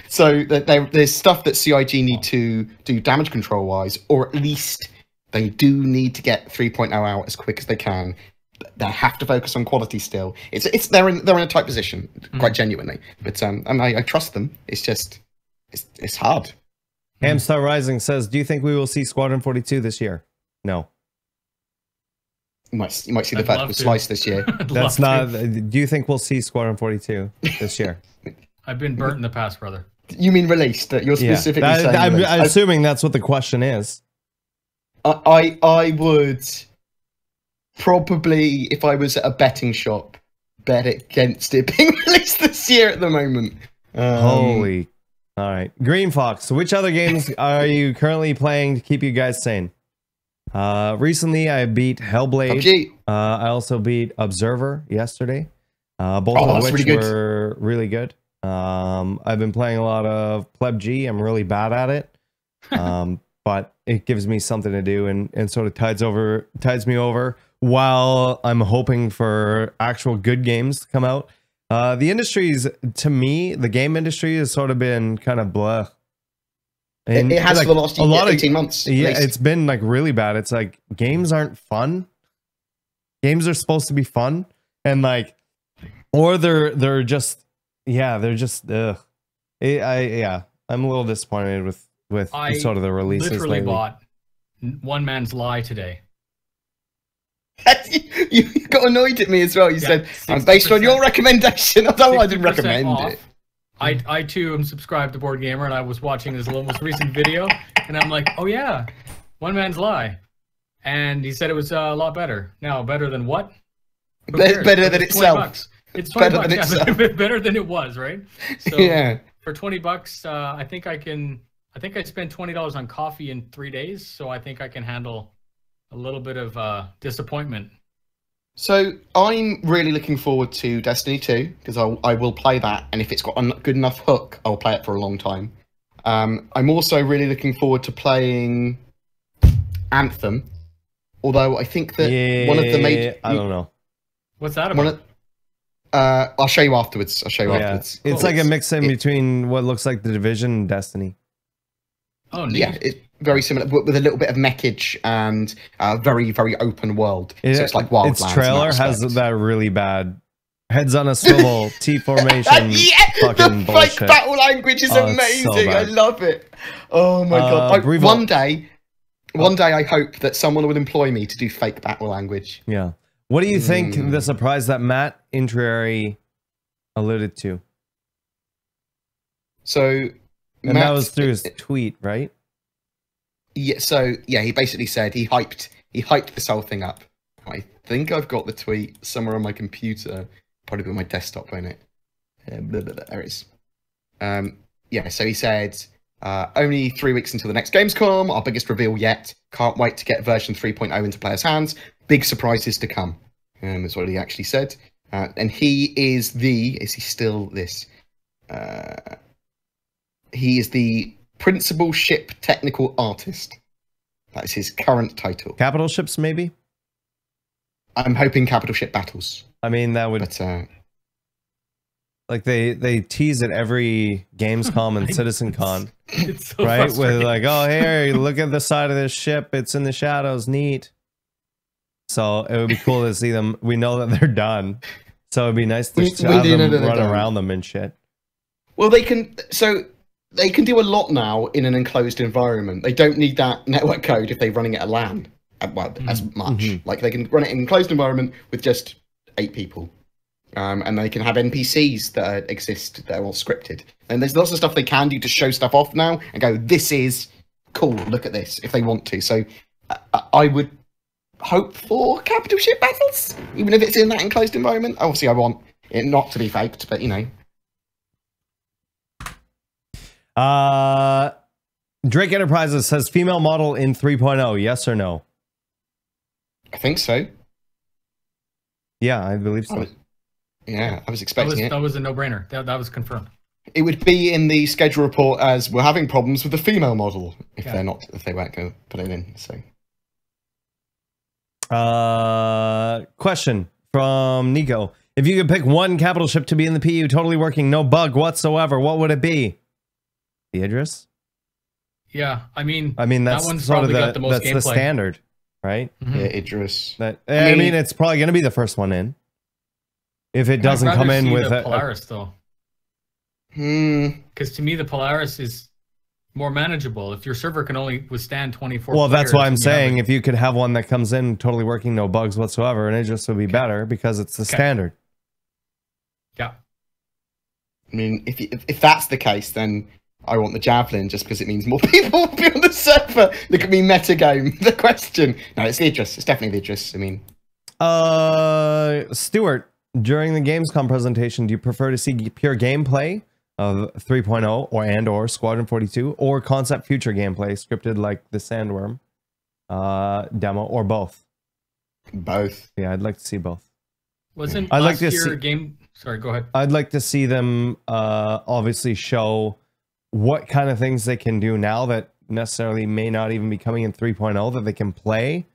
So there's stuff that CIG need to do damage control wise, or at least they do need to get 3.0 out as quick as they can. They have to focus on quality still. They're in a tight position, quite genuinely. But I trust them. It's just it's hard. Hamstar Rising says, "Do you think we will see Squadron 42 this year?" No. You might see the vertical slice this year. That's not. Do you think we'll see Squadron 42 this year? I've been burnt in the past, brother. You mean released? You're specifically saying I'm assuming that's what the question is. I would probably, if I was at a betting shop, bet against it being released this year at the moment. Holy. All right. Green Fox, which other games are you currently playing to keep you guys sane? Recently, I beat Hellblade. PUBG. I also beat Observer yesterday. Both of which were really good. I've been playing a lot of Pleb G. I'm really bad at it. But it gives me something to do and sort of tides me over while I'm hoping for actual good games to come out. The industry's, to me, the game industry has sort of been kind of blah. And it has like, for the last 18 months. Yeah, it's been like really bad. It's like games aren't fun. Games are supposed to be fun, and like, or they're just, yeah, they're just. I'm a little disappointed with sort of the releases. I literally bought One Man's Lie today. You got annoyed at me as well. You said, I'm based on your recommendation. Although I didn't recommend it. I too am subscribed to BoredGamer, and I was watching his most recent video, and I'm like, oh yeah, One Man's Lie. And he said it was a lot better. Now, better than what? Better than itself. It's 20 bucks. Yeah, better than it was, right? So yeah. For 20 bucks, I think I spent $20 on coffee in 3 days, so I think I can handle a little bit of disappointment. So I'm really looking forward to Destiny 2, because I will play that, and if it's got a good enough hook, I'll play it for a long time. I'm also really looking forward to playing Anthem, although I think that one of the I don't know. What's that about? I'll show you afterwards. Afterwards. It's like a mix in between what looks like The Division and Destiny. Oh, neat. Yeah, it's very similar, with a little bit of mechage and very, very open world. So it's like Wildlands. Its trailer has that really bad heads on a swivel T formation. The fake battle language is amazing. So I love it. Oh my god! One day I hope that someone will employ me to do fake battle language. Yeah. What do you think the surprise that Matt Intrieri alluded to? So. And that was through his tweet, right? Yeah. So yeah, he basically said he hyped this whole thing up. I think I've got the tweet somewhere on my computer, probably on my desktop, won't it? There it is. Yeah. So he said, only 3 weeks until the next Gamescom, our biggest reveal yet. Can't wait to get version 3.0 into players' hands. Big surprises to come. That's what he actually said. And he is is he still this? He is the principal ship technical artist. That's his current title. Capital ships, maybe? I'm hoping capital ship battles. I mean, that would... But, like, they tease at every GamesCom and CitizenCon. It's so right? With like, oh, here, look at the side of this ship. It's in the shadows. Neat. So it would be cool to see them. We know that they're done. So it'd be nice to have them run around them and shit. Well, they can do a lot now in an enclosed environment. They don't need that network code if they're running it at LAN as much. Like they can run it in an enclosed environment with just 8 people. And they can have NPCs that exist that are all scripted. And there's lots of stuff they can do to show stuff off now and go, this is cool, look at this, if they want to. So I would hope for capital ship battles, even if it's in that enclosed environment. Obviously, I want it not to be faked, but you know. Drake Enterprises says female model in 3.0, yes or no? I think so. Yeah, I believe so. I was expecting it. That was a no-brainer. That was confirmed. It would be in the schedule report as we're having problems with the female model if they weren't going to put it in. So, question from Nico: if you could pick one capital ship to be in the PU, totally working, no bug whatsoever, what would it be? The Idris? Yeah, I mean that's that one's sort of probably got the most gameplay. the standard, right? Yeah, Idris. I mean, it's probably going to be the first one in. If it doesn't come in with the Polaris, though. Because to me, the Polaris is more manageable. If your server can only withstand 24 well, that's why I'm saying if you could have one that comes in totally working, no bugs whatsoever, and it just would be better because it's the standard. Yeah. I mean, if that's the case, then I want the Javelin just because it means more people will be on the server. Look at me metagame the question. No, it's the Idris. It's definitely the Idris. I mean, Stuart, during the Gamescom presentation, do you prefer to see pure gameplay of 3.0 or Squadron 42 or concept future gameplay scripted like the Sandworm demo, or both? Both. Yeah, I'd like to see both. Wasn't I'd last like to year see, game? Sorry, go ahead. I'd like to see them obviously show what kind of things they can do now that necessarily may not even be coming in 3.0 that they can play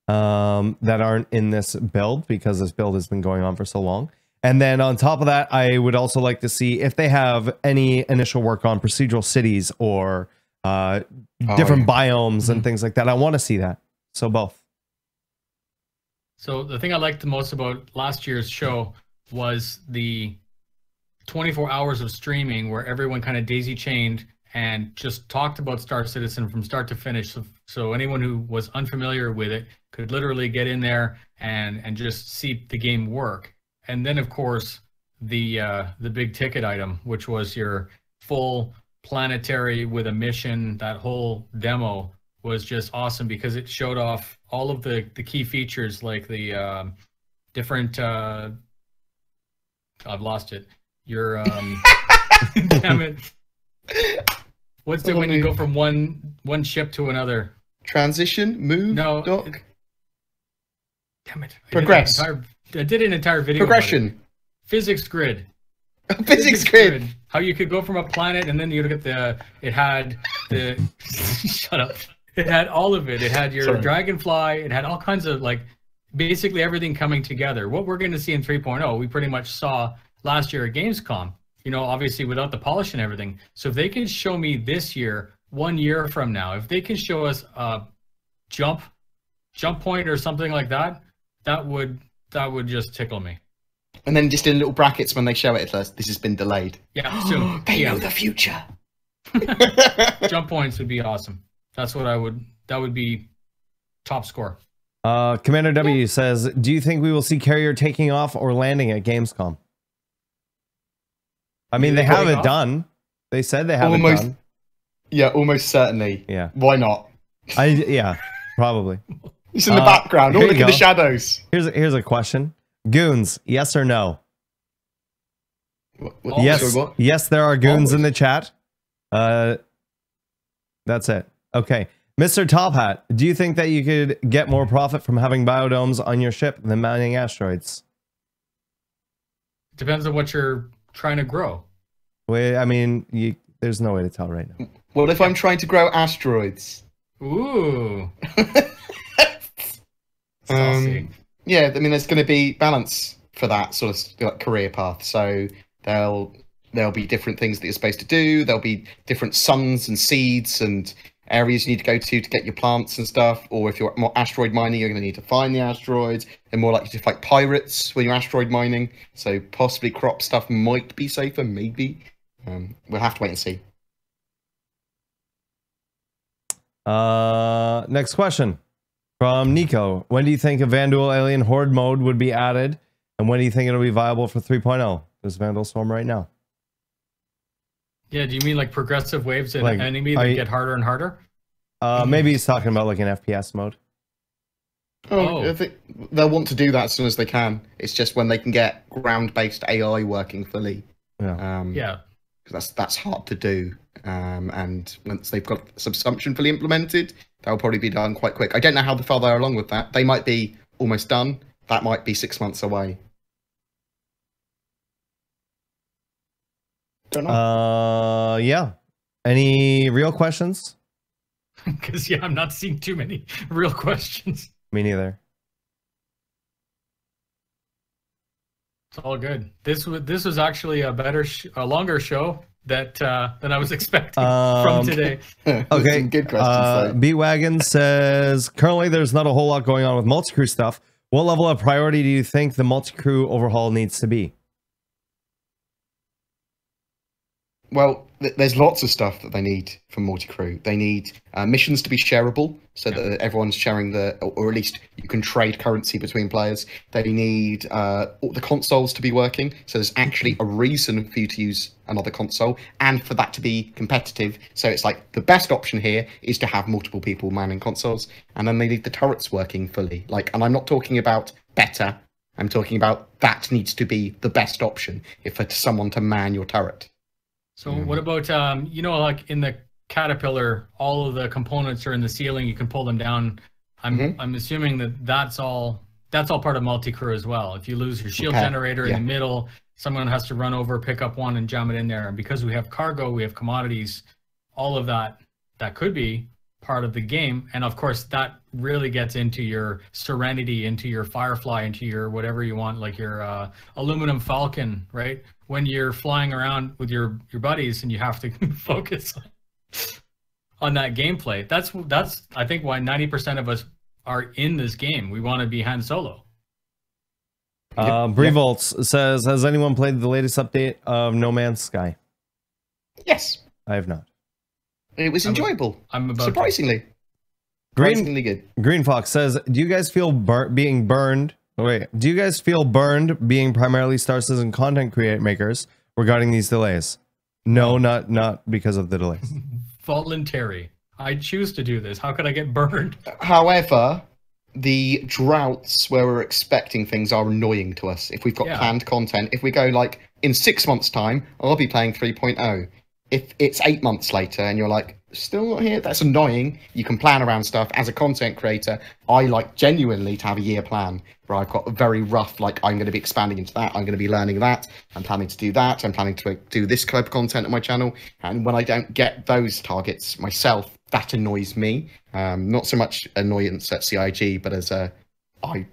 that aren't in this build, because this build has been going on for so long. And then on top of that, I would also like to see if they have any initial work on procedural cities or different biomes and things like that. I want to see that. So both. So the thing I liked the most about last year's show was the 24 hours of streaming where everyone kind of daisy chained and just talked about Star Citizen from start to finish. So anyone who was unfamiliar with it could literally get in there and just see the game work. And then, of course, the big ticket item, which was your full planetary with a mission. That whole demo was just awesome because it showed off all of the key features, like the different. I've lost it. Your damn it. What's it when you go from one ship to another? Transition, move, dock. Damn it. Progress. I did an entire video. Progression. Physics grid. Physics grid. How you could go from a planet and then you look at it had the shut up. It had all of it. It had your dragonfly. It had all kinds of, like, basically everything coming together. What we're going to see in 3.0, we pretty much saw last year at Gamescom. You know, obviously without the polish and everything. So if they can show me this year, 1 year from now, if they can show us a jump point or something like that, that would just tickle me. And then just in little brackets when they show it, this has been delayed. Yeah, so they know the future. Jump points would be awesome. That's what that would be top score. Commander W says, do you think we will see carrier taking off or landing at Gamescom? I mean, they have it done. They said they have it done. Yeah, almost certainly. Yeah. Why not? Yeah, probably. It's in the background. Look at the shadows. Here's a question. Goons, yes or no? Yes. Yes, there are goons in the chat. That's it. Okay. Mr. Top Hat, do you think that you could get more profit from having biodomes on your ship than mining asteroids? Depends on what you're trying to grow. Well, I mean, there's no way to tell right now. Well, if I'm trying to grow asteroids. Ooh. Yeah, I mean, there's going to be balance for that sort of like career path. So there'll be different things that you're supposed to do. There'll be different suns and seeds and areas you need to go to get your plants and stuff. Or if you're more asteroid mining, you're going to need to find the asteroids. They're more likely to fight pirates when you're asteroid mining. So possibly crop stuff might be safer, maybe. We'll have to wait and see. Next question from Nico. When do you think a Vanduul Alien Horde mode would be added? And when do you think it'll be viable for 3.0? There's Vandal Storm right now. Yeah, do you mean like progressive waves in Like, enemy that get harder and harder? Maybe he's talking about like an FPS mode. I think they'll want to do that as soon as they can. It's just when they can get ground-based AI working fully. Yeah. Because that's hard to do. And once they've got subsumption fully implemented, that'll probably be done quite quick. I don't know how far they're along with that. They might be almost done. That might be 6 months away. Don't know. Yeah. Any real questions? Because I'm not seeing too many real questions. Me neither. It's all good. This was actually a longer show than I was expecting from today. Okay, good questions. B-Wagon says, currently there's not a whole lot going on with multi-crew stuff. What level of priority do you think the multi-crew overhaul needs to be? Well, there's lots of stuff that they need from multi-crew. They need missions to be shareable, so that everyone's sharing or at least you can trade currency between players. They need all the consoles to be working, so there's actually a reason for you to use another console, and for that to be competitive. So it's like the best option here is to have multiple people manning consoles, and then they need the turrets working fully. And I'm not talking about better. I'm talking about that needs to be the best option for someone to man your turret. So what about, like in the Caterpillar, all of the components are in the ceiling, you can pull them down. I'm assuming that's all part of multi-crew as well. If you lose your shield generator in the middle, someone has to run over, pick up one and jam it in there. And because we have cargo, we have commodities, all of that could be part of the game. And of course, that really gets into your Serenity, into your Firefly, into your whatever you want, like your Aluminum Falcon, right? When you're flying around with your buddies and you have to focus on that gameplay. That's I think why 90% of us are in this game. We want to be Han Solo. Brevolts says, has anyone played the latest update of No Man's Sky? Yes. I have not. It was enjoyable. Surprisingly good. Green Fox says, do you guys feel being burned? Do you guys feel burned being primarily Star Citizen content makers regarding these delays? No, not because of the delays. Voluntary. I choose to do this. How could I get burned? However, the droughts where we're expecting things are annoying to us. If we've got planned content, if we go in 6 months' time, I'll be playing 3.0. If it's 8 months later and you're still not here, that's annoying. You can plan around stuff. As a content creator, I like genuinely to have a year plan where I've got a very rough, I'm going to be expanding into that. I'm going to be learning that. I'm planning to do that. I'm planning to do this type of content on my channel. And when I don't get those targets myself, that annoys me. Not so much annoyance at CIG, but as I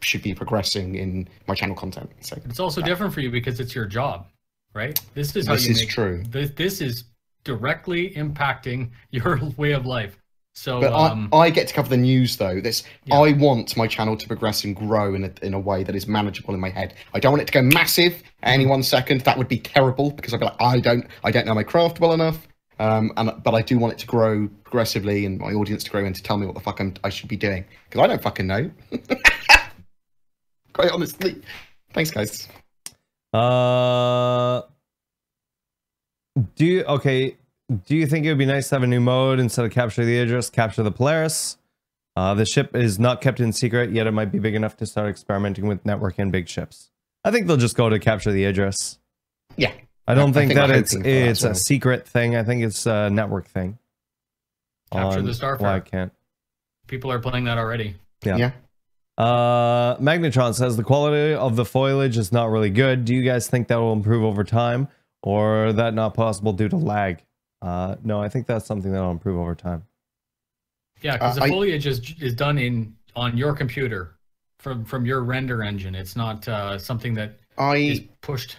should be progressing in my channel content. So it's also different for you because it's your job, right? This is true. This is directly impacting your way of life. So but I get to cover the news though. I want my channel to progress and grow in a way that is manageable in my head. I don't want it to go massive at any 1 second. That would be terrible because I'd be like, I don't know my craft well enough. But I do want it to grow progressively and my audience to grow and to tell me what the fuck I should be doing, because I don't fucking know. Quite honestly. Thanks, guys. Do you think it would be nice to have a new mode instead of capture the Idris, capture the Polaris? The ship is not kept in secret, yet it might be big enough to start experimenting with networking and big ships. I think they'll just go to capture the Idris. Yeah. I don't think that it's a secret thing. I think it's a network thing. Capture the Starfire. Well, I can't. People are playing that already. Yeah. Magnetron says the quality of the foliage is not really good. Do you guys think that will improve over time, or that not possible due to lag? No, I think that's something that will improve over time. Yeah, because the foliage is done on your computer from your render engine. It's not something that is pushed.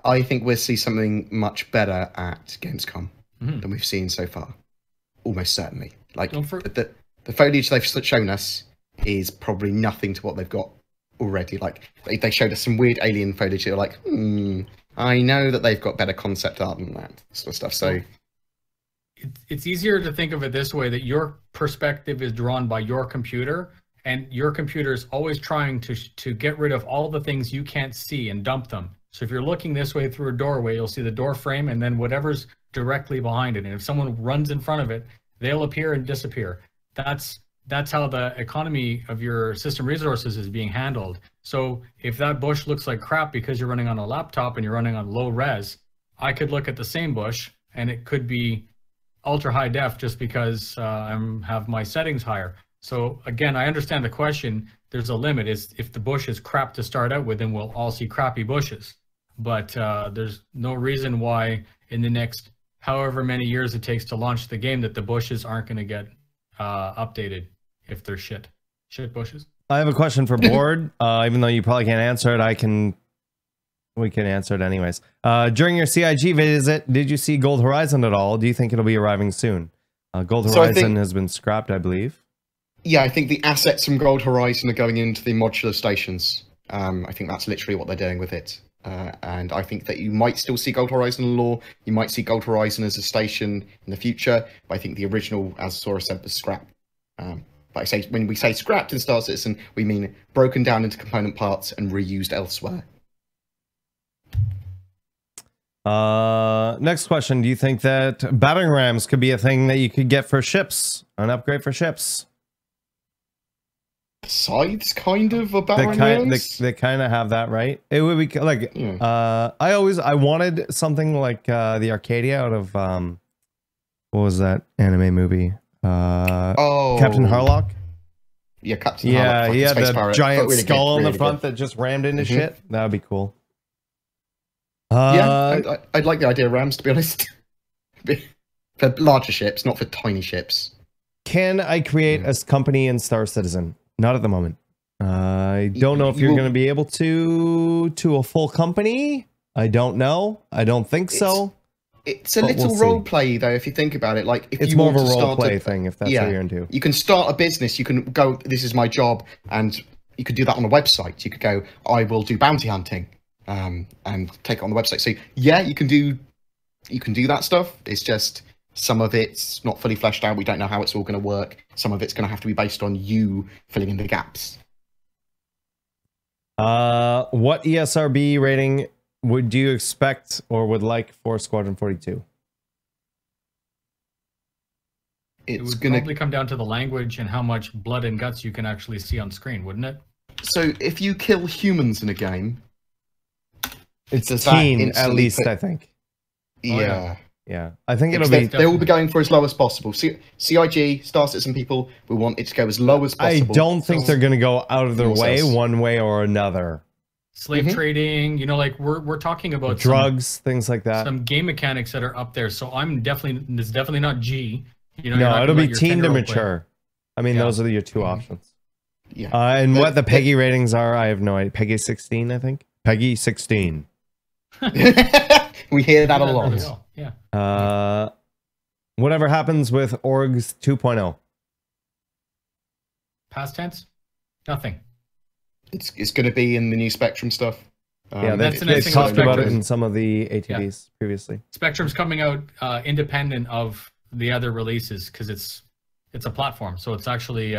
I think we'll see something much better at GamesCom than we've seen so far. Almost certainly. The foliage they've shown us is probably nothing to what they've got already. They showed us some weird alien foliage. You're like, I know that they've got better concept art than that sort of stuff. So it's easier to think of it this way, that your perspective is drawn by your computer and your computer is always trying to get rid of all the things you can't see and dump them. So if you're looking this way through a doorway, you'll see the door frame and then whatever's directly behind it. And if someone runs in front of it, they'll appear and disappear. That's how the economy of your system resources is being handled. So if that bush looks like crap because you're running on a laptop and you're running on low res, I could look at the same bush and it could be ultra high def just because I have my settings higher. So again, I understand the question. There's a limit. Is if the bush is crap to start out with, then we'll all see crappy bushes. But there's no reason why in the next however many years it takes to launch the game that the bushes aren't going to get updated if they're shit bushes. I have a question for Bored. Even though you probably can't answer it, we can answer it anyways. During your CIG visit, did you see Gold Horizon at all? Do you think it'll be arriving soon? Gold Horizon has been scrapped, I believe. Yeah, I think the assets from Gold Horizon are going into the modular stations. I think that's literally what they're doing with it. And I think that you might still see Gold Horizon in lore. You might see Gold Horizon as a station in the future. But I think the original, as Sora said, was scrapped. But I say when we say scrapped in Star Citizen, we mean broken down into component parts and reused elsewhere. Next question. Do you think that battering rams could be a thing that you could get for ships? An upgrade for ships? Sides, kind of, a battering rams? They kind of have that, right? It would be like, I wanted something like the Arcadia out of, what was that anime movie? Captain Harlock? Yeah, Captain Harlock. Yeah, he had the giant skull on the front that just rammed into shit. That would be cool. Yeah, I'd like the idea of rams, to be honest. For larger ships, not for tiny ships. Can I create a company in Star Citizen? Not at the moment. I don't know if you're going to be able to a full company. I don't know. I don't think so. It's a little role play though, if you think about it. Like, if it's you more of want a to role play thing, if that's what you're into. You can start a business. You can go, this is my job, and you could do that on a website. You could go, I will do bounty hunting, and take it on the website. So yeah, you can do that stuff. It's just some of it's not fully fleshed out. We don't know how it's all going to work. Some of it's going to have to be based on you filling in the gaps. What ESRB rating would you expect or would like for Squadron 42? It would probably come down to the language and how much blood and guts you can actually see on screen, wouldn't it? So if you kill humans in a game, it's teen at least, I think. Yeah. Yeah, I think it'll be. They will be going for as low as possible. CIG, Star Citizen people, we want it to go as low as possible. I don't think they're going to go out of their way one way or another. Slave trading, you know, like we're talking about drugs, things like that. Some game mechanics that are up there. So it's definitely not G. You know, no, it'll be teen to mature. I mean, those are your two options. Yeah. And what the Peggy ratings are, I have no idea. Peggy 16, I think. Peggy 16. We hear that a lot. Yeah. Whatever happens with Orgs 2.0? Past tense? Nothing. It's going to be in the new Spectrum stuff. Yeah, they've talked about it in some of the ATVs previously. Spectrum's coming out independent of the other releases because it's a platform, so it's actually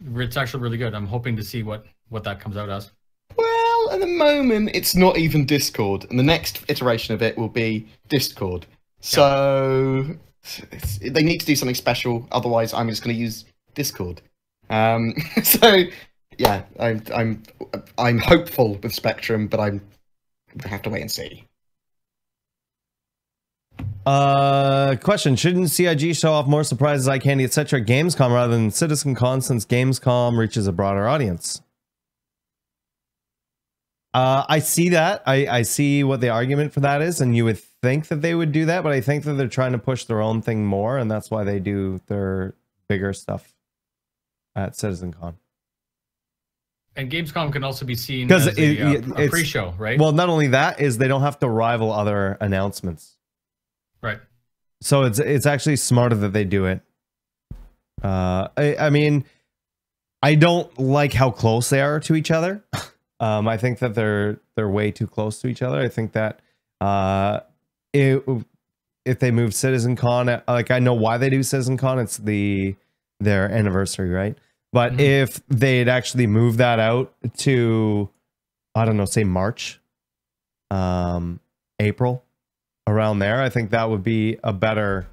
really good. I'm hoping to see what that comes out as. Well, at the moment, it's not even Discord, and the next iteration of it will be Discord. So they need to do something special. Otherwise, I'm just going to use Discord. So yeah, I'm hopeful with Spectrum, but I'm gonna have to wait and see. Question: shouldn't CIG show off more surprises, eye candy, etc. at GamesCom rather than CitizenCon, since GamesCom reaches a broader audience? I see that. I see what the argument for that is, and you would think that they would do that, but I think that they're trying to push their own thing more, and that's why they do their bigger stuff at CitizenCon. And Gamescom can also be seen as a pre-show, right? Well, not only that, is they don't have to rival other announcements. Right. So it's actually smarter that they do it. I mean, I don't like how close they are to each other. I think that they're way too close to each other. I think that if they move CitizenCon, like I know why they do CitizenCon, it's their anniversary, right? But if they'd actually move that out to, I don't know, say March, April, around there, I think that would be a better,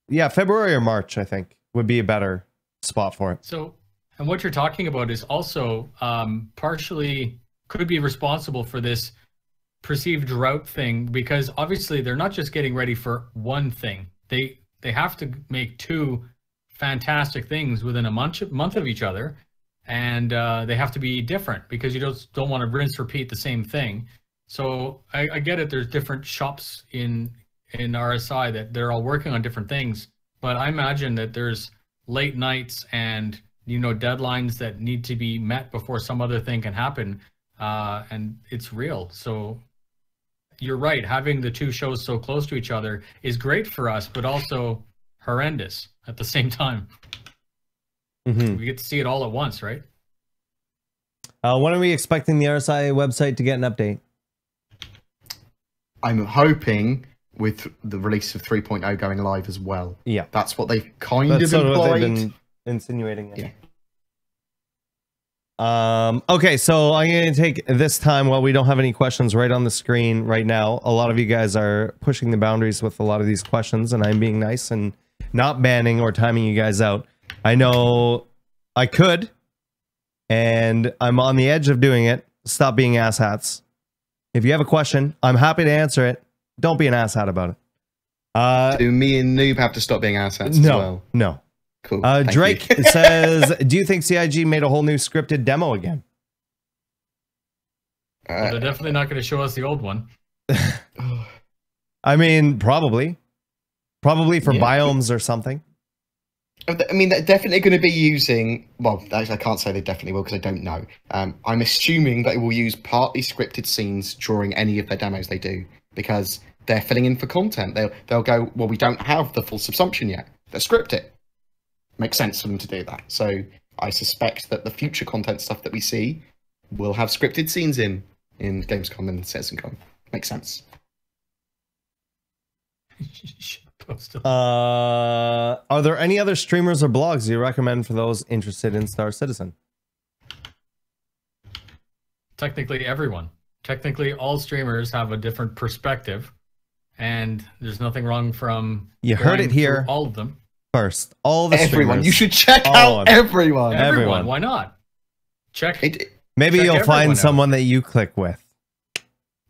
February or March, I think, would be a better spot for it. So, and what you're talking about is also partially could be responsible for this perceived drought thing, because obviously they're not just getting ready for one thing. They have to make two fantastic things within a month of each other, and they have to be different because you don't want to rinse repeat the same thing. So I get it. There's different shops in RSI that they're all working on different things, but I imagine that there's late nights and deadlines that need to be met before some other thing can happen, and it's real. So you're right, having the two shows so close to each other is great for us, but also horrendous at the same time. We get to see it all at once, right? When are we expecting the RSI website to get an update? I'm hoping with the release of 3.0 going live as well. Yeah. That's what they've kind of sort implied. What they've been insinuating. Yeah. Okay, so I'm going to take this time while we don't have any questions right on the screen right now. A lot of you guys are pushing the boundaries with a lot of these questions, and I'm being nice and not banning or timing you guys out. I know I could, and I'm on the edge of doing it. Stop being asshats. If you have a question, I'm happy to answer it. Don't be an asshat about it. Do me and Noob have to stop being assets no, as well? No. Cool. Drake says, do you think CIG made a whole new scripted demo again? Well, they're definitely not going to show us the old one. I mean, probably. Probably for biomes or something. I mean, they're definitely going to be using... Well, I can't say they definitely will because I don't know. I'm assuming they will use partly scripted scenes during any of their demos they do, because they're filling in for content. They'll go, well, we don't have the full subsumption yet. Let's script it. Makes sense for them to do that. So I suspect that the future content stuff that we see will have scripted scenes in GamesCom and CitizenCon. Makes sense. Are there any other streamers or blogs you recommend for those interested in Star Citizen? Technically everyone. Technically all streamers have a different perspective, and there's nothing wrong from you heard it here all of them. First, all the everyone. streamers. You should check out everyone. Everyone. Why not? Check. Maybe you'll find someone that you click with.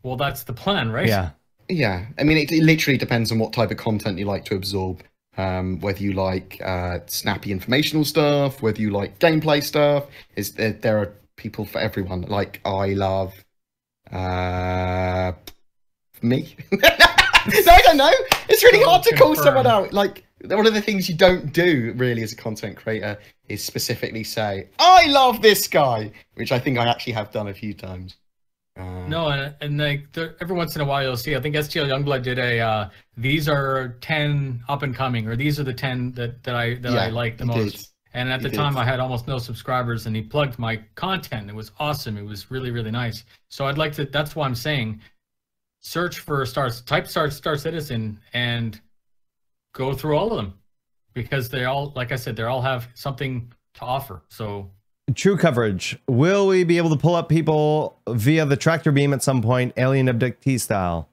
Well, that's the plan, right? Yeah. Yeah. I mean, it literally depends on what type of content you like to absorb. Whether you like snappy informational stuff, whether you like gameplay stuff. There are people for everyone. Like I love me. No, I don't know. It's really hard to call someone out. Like, one of the things you don't do really as a content creator is specifically say, I love this guy, which I think I actually have done a few times. No, and like every once in a while you'll see, I think STL Youngblood did a these are 10 up and coming, or these are the 10 that I like the most. And at the time I had almost no subscribers, and he plugged my content. It was awesome. It was really, really nice. So I'd like to, that's why I'm saying, search for type Star Citizen and go through all of them, because they all, like I said, they all have something to offer. So true coverage. Will we be able to pull up people via the tractor beam at some point, alien abductee style?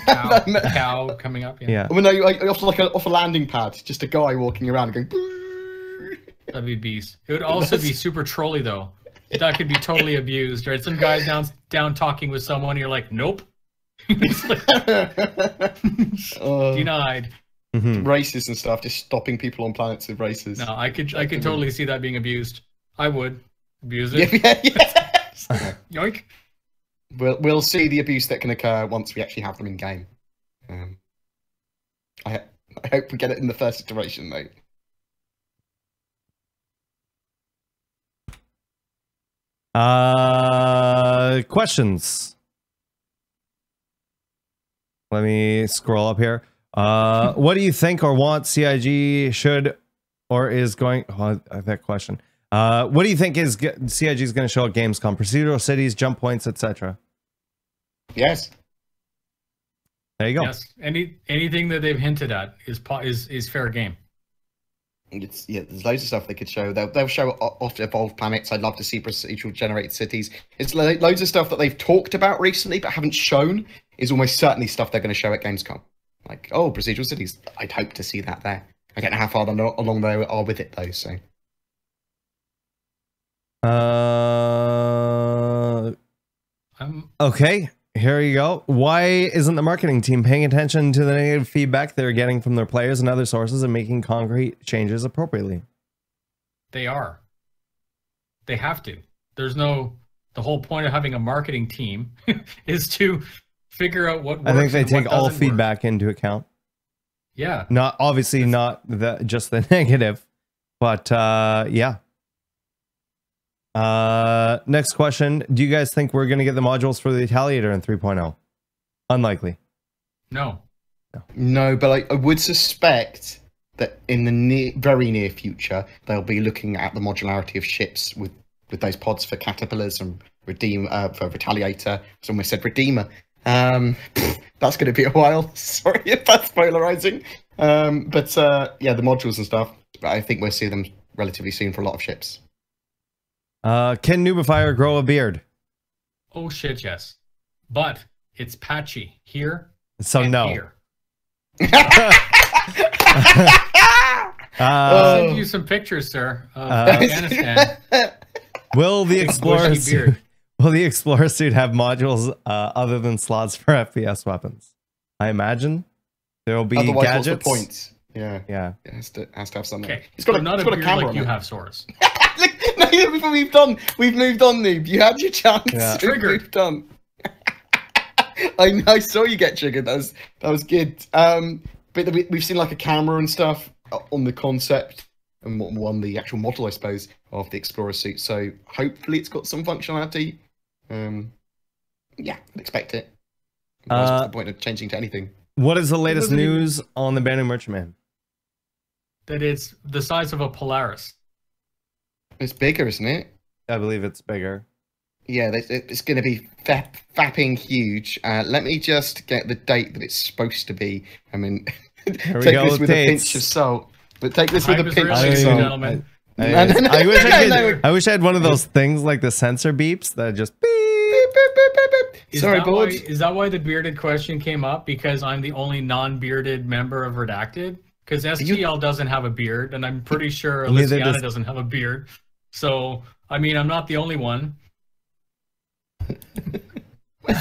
Cow coming up. Yeah. Well, no, off a landing pad, just a guy walking around going. Boo! That'd be beast. It would also be super trolly though. That could be totally abused, right? Some guy down talking with someone, you're like, nope. Denied. Races and stuff, just stopping people on planets with races. No, I could totally see that being abused. I would abuse it. Yeah. Yoink. We'll see the abuse that can occur once we actually have them in game. I hope we get it in the first iteration though. Questions. Let me scroll up here. What do you think or want CIG should or is going? Oh, that question. What do you think is CIG is going to show at Gamescom? Procedural cities, jump points, etc. Yes. There you go. Yes. Anything that they've hinted at is fair game. There's loads of stuff they could show. They'll show off evolved planets. I'd love to see procedural generated cities. It's loads of stuff that they've talked about recently but haven't shown. Is almost certainly stuff they're going to show at Gamescom. Like, oh, procedural cities. I'd hope to see that there. I don't know how far along they are with it though. So. Okay. Here you go. Why isn't the marketing team paying attention to the negative feedback they're getting from their players and other sources and making concrete changes appropriately? They are. They have to. The whole point of having a marketing team is to figure out what works. I think they take all feedback into account. Yeah. Not obviously not just the negative, but yeah. Next question. Do you guys think we're going to get the modules for the Retaliator in 3.0? Unlikely. No. No, but I would suspect that in the very near future, they'll be looking at the modularity of ships with those pods for Caterpillars and for Retaliator. Someone said Redeemer. That's going to be a while. Sorry if that's polarizing. But yeah, the modules and stuff. I think we'll see them relatively soon for a lot of ships. Can Noobifier grow a beard? Oh shit, yes. But it's patchy here. So no. Here. I'll send you some pictures, sir, of Afghanistan. Will the Explorer suit have modules other than slots for FPS weapons? I imagine there will be otherwise, gadgets. What's the point? Yeah. It has to have something. Okay. It's got not a beard camera like you on have, Source. No, we've moved on, Noob. You had your chance. Yeah. Triggered. Moved on. I saw you get triggered. That was good. But we've seen like a camera and stuff on the concept and on the actual model, I suppose, of the Explorer suit. So hopefully it's got some functionality. Yeah, I'd expect it. What's the point of changing to anything? What is the latest news on the Banu Merchantman? That it's the size of a Polaris. It's bigger, isn't it? I believe it's bigger. Yeah, it's going to be fapping huge. Let me just get the date that it's supposed to be. I mean, take this with a pinch of salt. But take this with a pinch of salt. Gentlemen. I wish I had one of those things like the sensor beeps that just beep. Sorry, Bored. Is that why the bearded question came up? Because I'm the only non-bearded member of Redacted? Because STL doesn't have a beard, and I'm pretty sure Elysiana doesn't have a beard. So, I mean, I'm not the only one. Wait,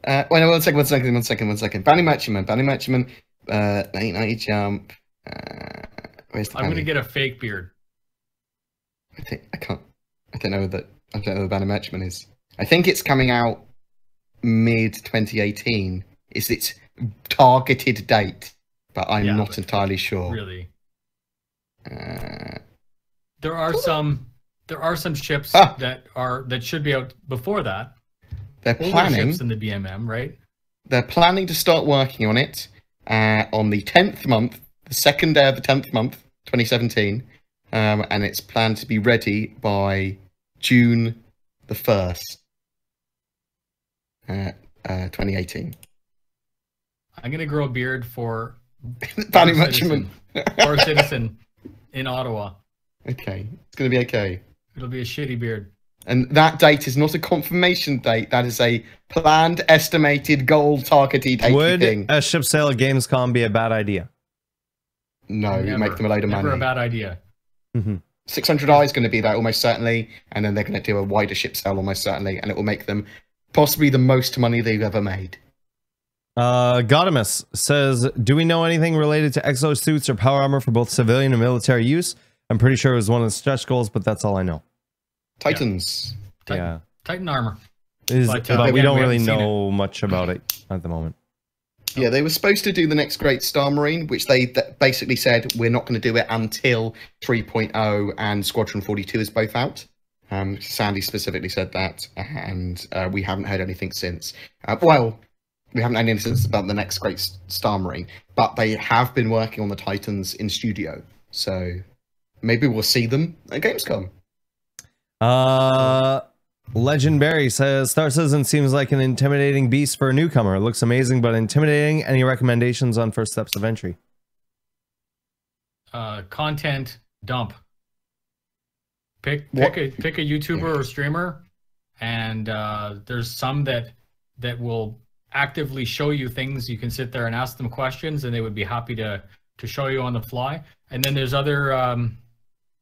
no, one second. Banu Merchantman, 890 jump. Where's the I'm going to get a fake beard. I don't know what Banu Merchantman is. I think it's coming out mid 2018. Is its targeted date, but I'm not entirely sure. Really? There are some ships that should be out before that. They're planning ships in the BMM, right? They're planning to start working on it on the 10th month, the second day of the 10th month, 2017, and it's planned to be ready by June the 1st, 2018. I'm gonna grow a beard for Banu Merchantman or a citizen in Ottawa. Okay, it's gonna be okay. It'll be a shitty beard. And that date is not a confirmation date. That is a planned, estimated, goal targeted date. Would a ship sale at Gamescom be a bad idea? No, you make them a load of money. Never a bad idea. 600i is going to be there almost certainly, and then they're going to do a wider ship sale almost certainly, and it will make them possibly the most money they've ever made. Godimus says, do we know anything related to exosuits or power armor for both civilian and military use? I'm pretty sure it was one of the stretch goals, but that's all I know. Titans. Yeah. Titan armor. But we don't really know much about it at the moment. Yeah, they were supposed to do the next great Star Marine, which they basically said we're not going to do it until 3.0 and Squadron 42 is both out. Sandy specifically said that, and we haven't heard anything since. Well, we haven't had anything about the next great Star Marine, but they have been working on the Titans in studio, so maybe we'll see them at Gamescom. Legendberry says, Star Citizen seems like an intimidating beast for a newcomer. It looks amazing, but intimidating. Any recommendations on first steps of entry? content dump. Pick a YouTuber or streamer, and there's some that will actively show you things. You can sit there and ask them questions, and they would be happy to show you on the fly. And then there's other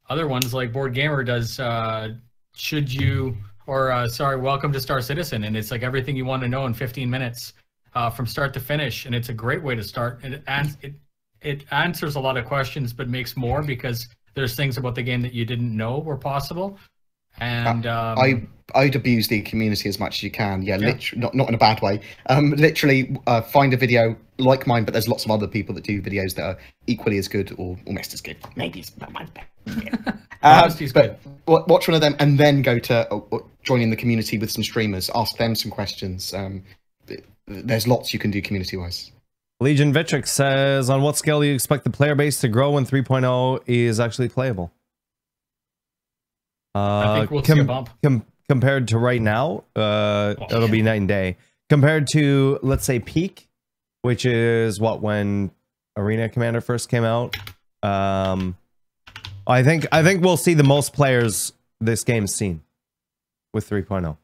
ones like BoredGamer does. Welcome to Star Citizen, and it's like everything you want to know in 15 minutes from start to finish, and it's a great way to start. And it answers a lot of questions, but makes more because there's things about the game that you didn't know were possible. And I'd abuse the community as much as you can. Yeah. Literally, not in a bad way. Literally, find a video like mine, but there's lots of other people that do videos that are equally as good or almost as good. Maybe it's not mine. But watch one of them and then go to joining the community with some streamers. Ask them some questions. There's lots you can do community-wise. Legion Vitric says, on what scale do you expect the player base to grow when 3.0 is actually playable? I think we'll see a bump. Compared to right now, it'll be night and day. Compared to, let's say, peak, which is what, when Arena Commander first came out. I think we'll see the most players this game's seen with 3.0.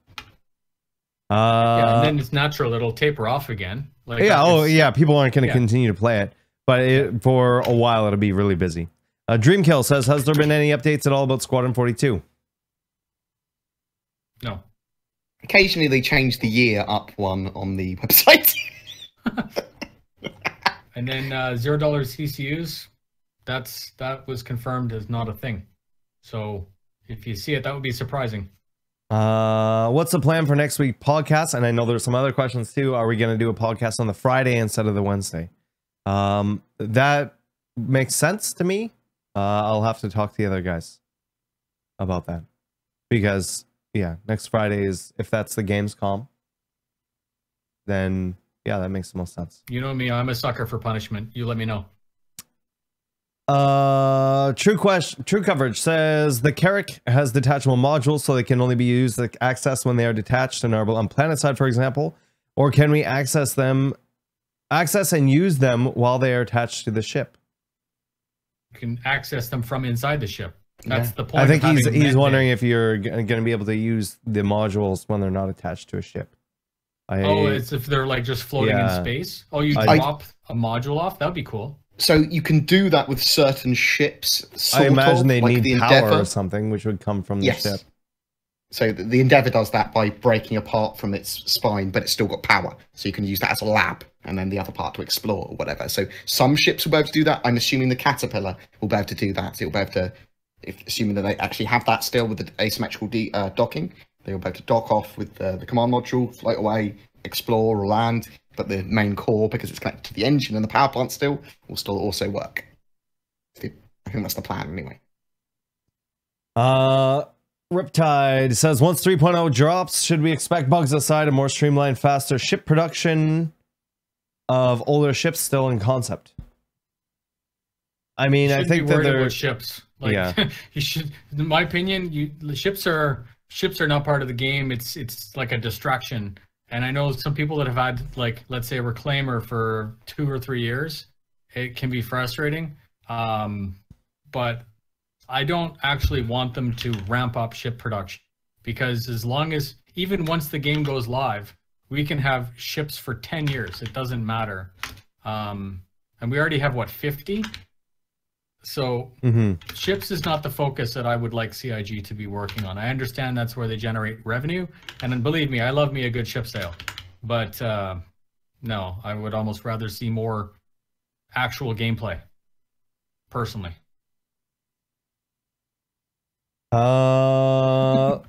Yeah, and then it's natural it'll taper off again. Like people aren't going to continue to play it, but for a while it'll be really busy. Dreamkill says, has there been any updates at all about Squadron 42? No. Occasionally they change the year up one on the website. And then $0 CCUs, that was confirmed as not a thing. So if you see it, that would be surprising. What's the plan for next week podcast? And I know there's some other questions too. Are we going to do a podcast on the Friday instead of the Wednesday? That makes sense to me. I'll have to talk to the other guys about that, because next Friday is, if that's the Gamescom, then that makes the most sense. You know me, I'm a sucker for punishment. You let me know. True Coverage says the Carrick has detachable modules, so they can only be used like access when they are detached and are on planetside, for example. Or can we access and use them while they are attached to the ship? You can access them from inside the ship. That's the point. I think he's wondering if you're going to be able to use the modules when they're not attached to a ship. It's if they're like just floating in space. Oh, you drop a module off? That'd be cool. So you can do that with certain ships. I imagine they need power or something, which would come from the ship. So the Endeavour does that by breaking apart from its spine, but it's still got power. So you can use that as a lab, and then the other part to explore or whatever. So some ships will be able to do that. I'm assuming the Caterpillar will be able to do that. It'll be able to, assuming that they actually have that still with the asymmetrical docking, they'll be able to dock off with the command module, float away, explore or land. But the main core, because it's connected to the engine and the power plant still, will still also work. I think that's the plan anyway. Riptide says, once 3.0 drops, should we expect bugs aside a more streamlined, faster ship production of older ships still in concept? I mean, I think that they're ships. Like, you should, in my opinion, ships are not part of the game. It's like a distraction. And I know some people that have had, like, let's say a Reclaimer for 2 or 3 years. It can be frustrating. But I don't actually want them to ramp up ship production, because as long as, even once the game goes live, we can have ships for 10 years. It doesn't matter. And we already have, what, 50? So ships is not the focus that I would like CIG to be working on. I understand that's where they generate revenue. And then believe me, I love me a good ship sale. But no, I would almost rather see more actual gameplay, personally. Some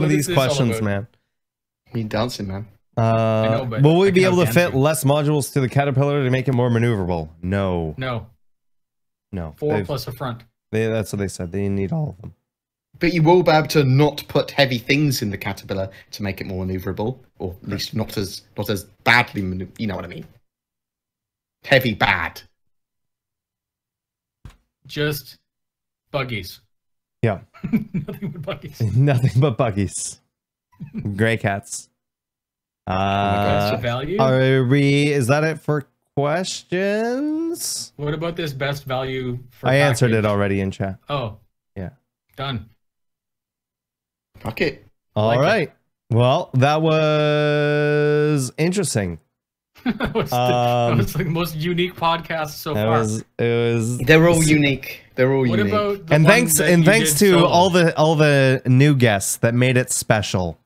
of these questions, man. Me dancing, man. Know, will we be able to fit less modules to the Caterpillar to make it more maneuverable? No. No. 4 plus a front. That's what they said. They need all of them. But you will be able to not put heavy things in the Caterpillar to make it more maneuverable, or at least not as badly. You know what I mean? Heavy bad. Just buggies. Yeah. Nothing but buggies. Nothing but buggies. Gray cats. Value? Is that it for questions? What about this best value for I answered package? it already in chat. Oh. Yeah. Done. Fuck it. All right. Well, that was interesting. That was the most unique podcast so far. They're all unique. They're all unique. About and thanks to all the new guests that made it special.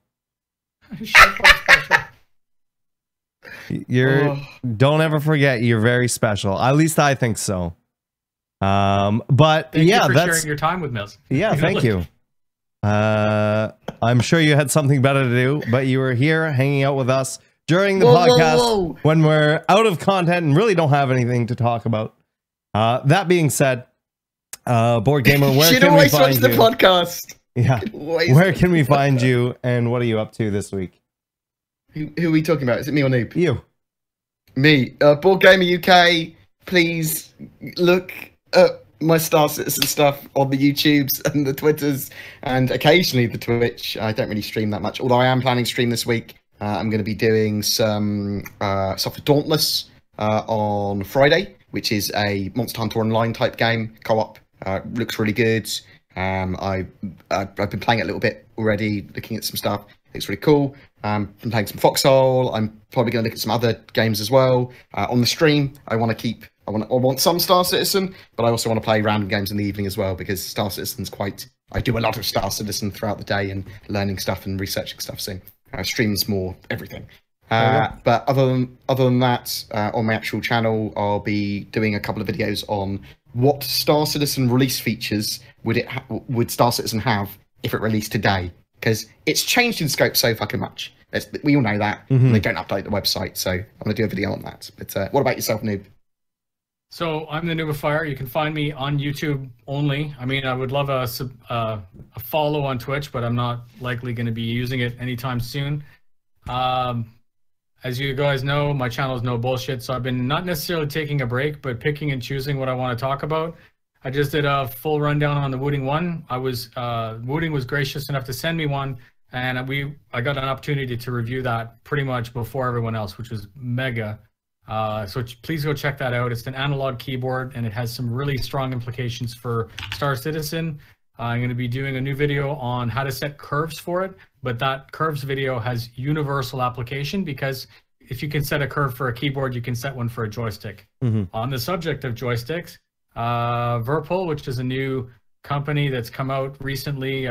Don't ever forget you're very special. At least I think so. But thank yeah, you for that's sharing your time with me. Yeah, thank you. I'm sure you had something better to do, but you were here hanging out with us during the podcast when we're out of content and really don't have anything to talk about. That being said, BoredGamer, where can we find you? The podcast. Yeah, where can we find you, and what are you up to this week? Who are we talking about? Is it me or Noob? You. Me. BoredGamerUK. Please look at my Star Citizen stuff on the YouTubes and the Twitters and occasionally the Twitch. I don't really stream that much, although I am planning to stream this week. I'm going to be doing some stuff for Dauntless on Friday, which is a Monster Hunter Online type game, co-op. Looks really good. I've been playing it a little bit already, looking at some stuff. It's really cool. I'm playing some Foxhole. I'm probably going to look at some other games as well. On the stream, I want some Star Citizen, but I also want to play random games in the evening as well, because Star Citizen's I do a lot of Star Citizen throughout the day and learning stuff and researching stuff. So streams more everything. But other than that, on my actual channel, I'll be doing a couple of videos on what Star Citizen release features would Star Citizen have if it released today, because it's changed in scope so fucking much. We all know that. And they don't update the website, so I'm going to do a video on that. But what about yourself, Noob? So I'm the Noobifier. You can find me on YouTube only. I mean, I would love a follow on Twitch, but I'm not likely going to be using it anytime soon. As you guys know, my channel is no bullshit, so I've been not necessarily taking a break, but picking and choosing what I want to talk about. I just did a full rundown on the Wooting 1. Wooting was gracious enough to send me one, and I got an opportunity to review that pretty much before everyone else, which was mega. So please go check that out. It's an analog keyboard, and it has some really strong implications for Star Citizen. I'm going to be doing a new video on how to set curves for it, but that curves video has universal application, because if you can set a curve for a keyboard, you can set one for a joystick. On the subject of joysticks, Virpil, which is a new company that's come out recently,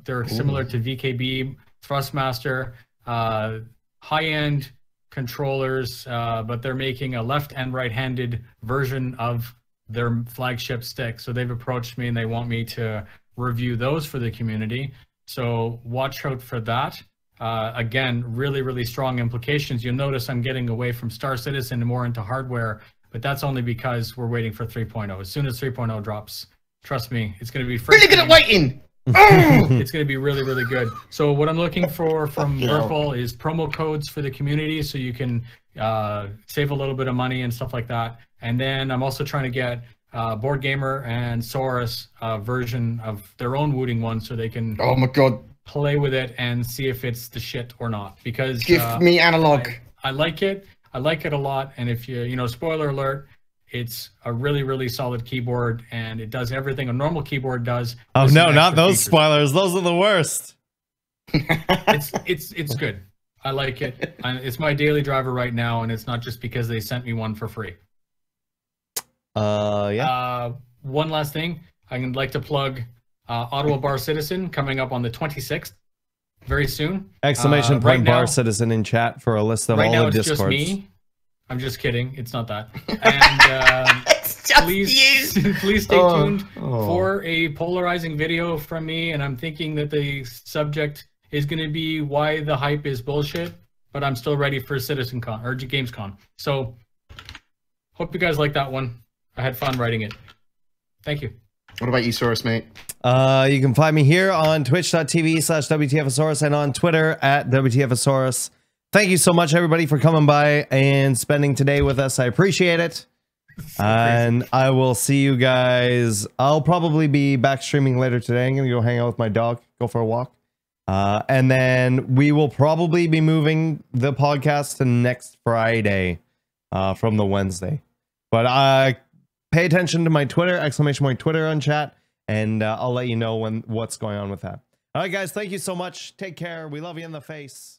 they're similar to VKB, Thrustmaster, high-end controllers, but they're making a left and right-handed version of their flagship stick. So they've approached me and they want me to review those for the community. So watch out for that. Again, really, really strong implications. You'll notice I'm getting away from Star Citizen and more into hardware, but that's only because we're waiting for 3.0. As soon as 3.0 drops, trust me, it's going to be really good at waiting. It's going to be really, really good. So what I'm looking for from Virpil is promo codes for the community, so you can save a little bit of money and stuff like that. And then I'm also trying to get BoredGamer and Saurus version of their own Wooting one, so they can play with it and see if it's the shit or not. Because give me analog. I like it. I like it a lot. And if you spoiler alert, it's a really, really solid keyboard, and it does everything a normal keyboard does. Oh no, not those spoilers. Those are the worst. It's good. I like it. It's my daily driver right now, and it's not just because they sent me one for free. Yeah. One last thing, I'd like to plug Ottawa Bar Citizen coming up on the 26th, very soon. Exclamation point Bar Citizen in chat for a list of all the Discords. Just me. I'm just kidding. It's not that. And please stay tuned for a polarizing video from me. And I'm thinking that the subject is going to be why the hype is bullshit, but I'm still ready for CitizenCon or GamesCom. So hope you guys like that one. I had fun writing it. Thank you. What about you, Saurus, mate? You can find me here on twitch.tv/WTFOSAURUS and on Twitter @WTFOSAURUS. Thank you so much, everybody, for coming by and spending today with us. I appreciate it. And I will see you guys. I'll probably be back streaming later today. I'm going to go hang out with my dog, go for a walk. And then we will probably be moving the podcast to next Friday. from the Wednesday. But pay attention to my Twitter, ! Twitter on chat, and I'll let you know what's going on with that. All right, guys, thank you so much. Take care. We love you in the face.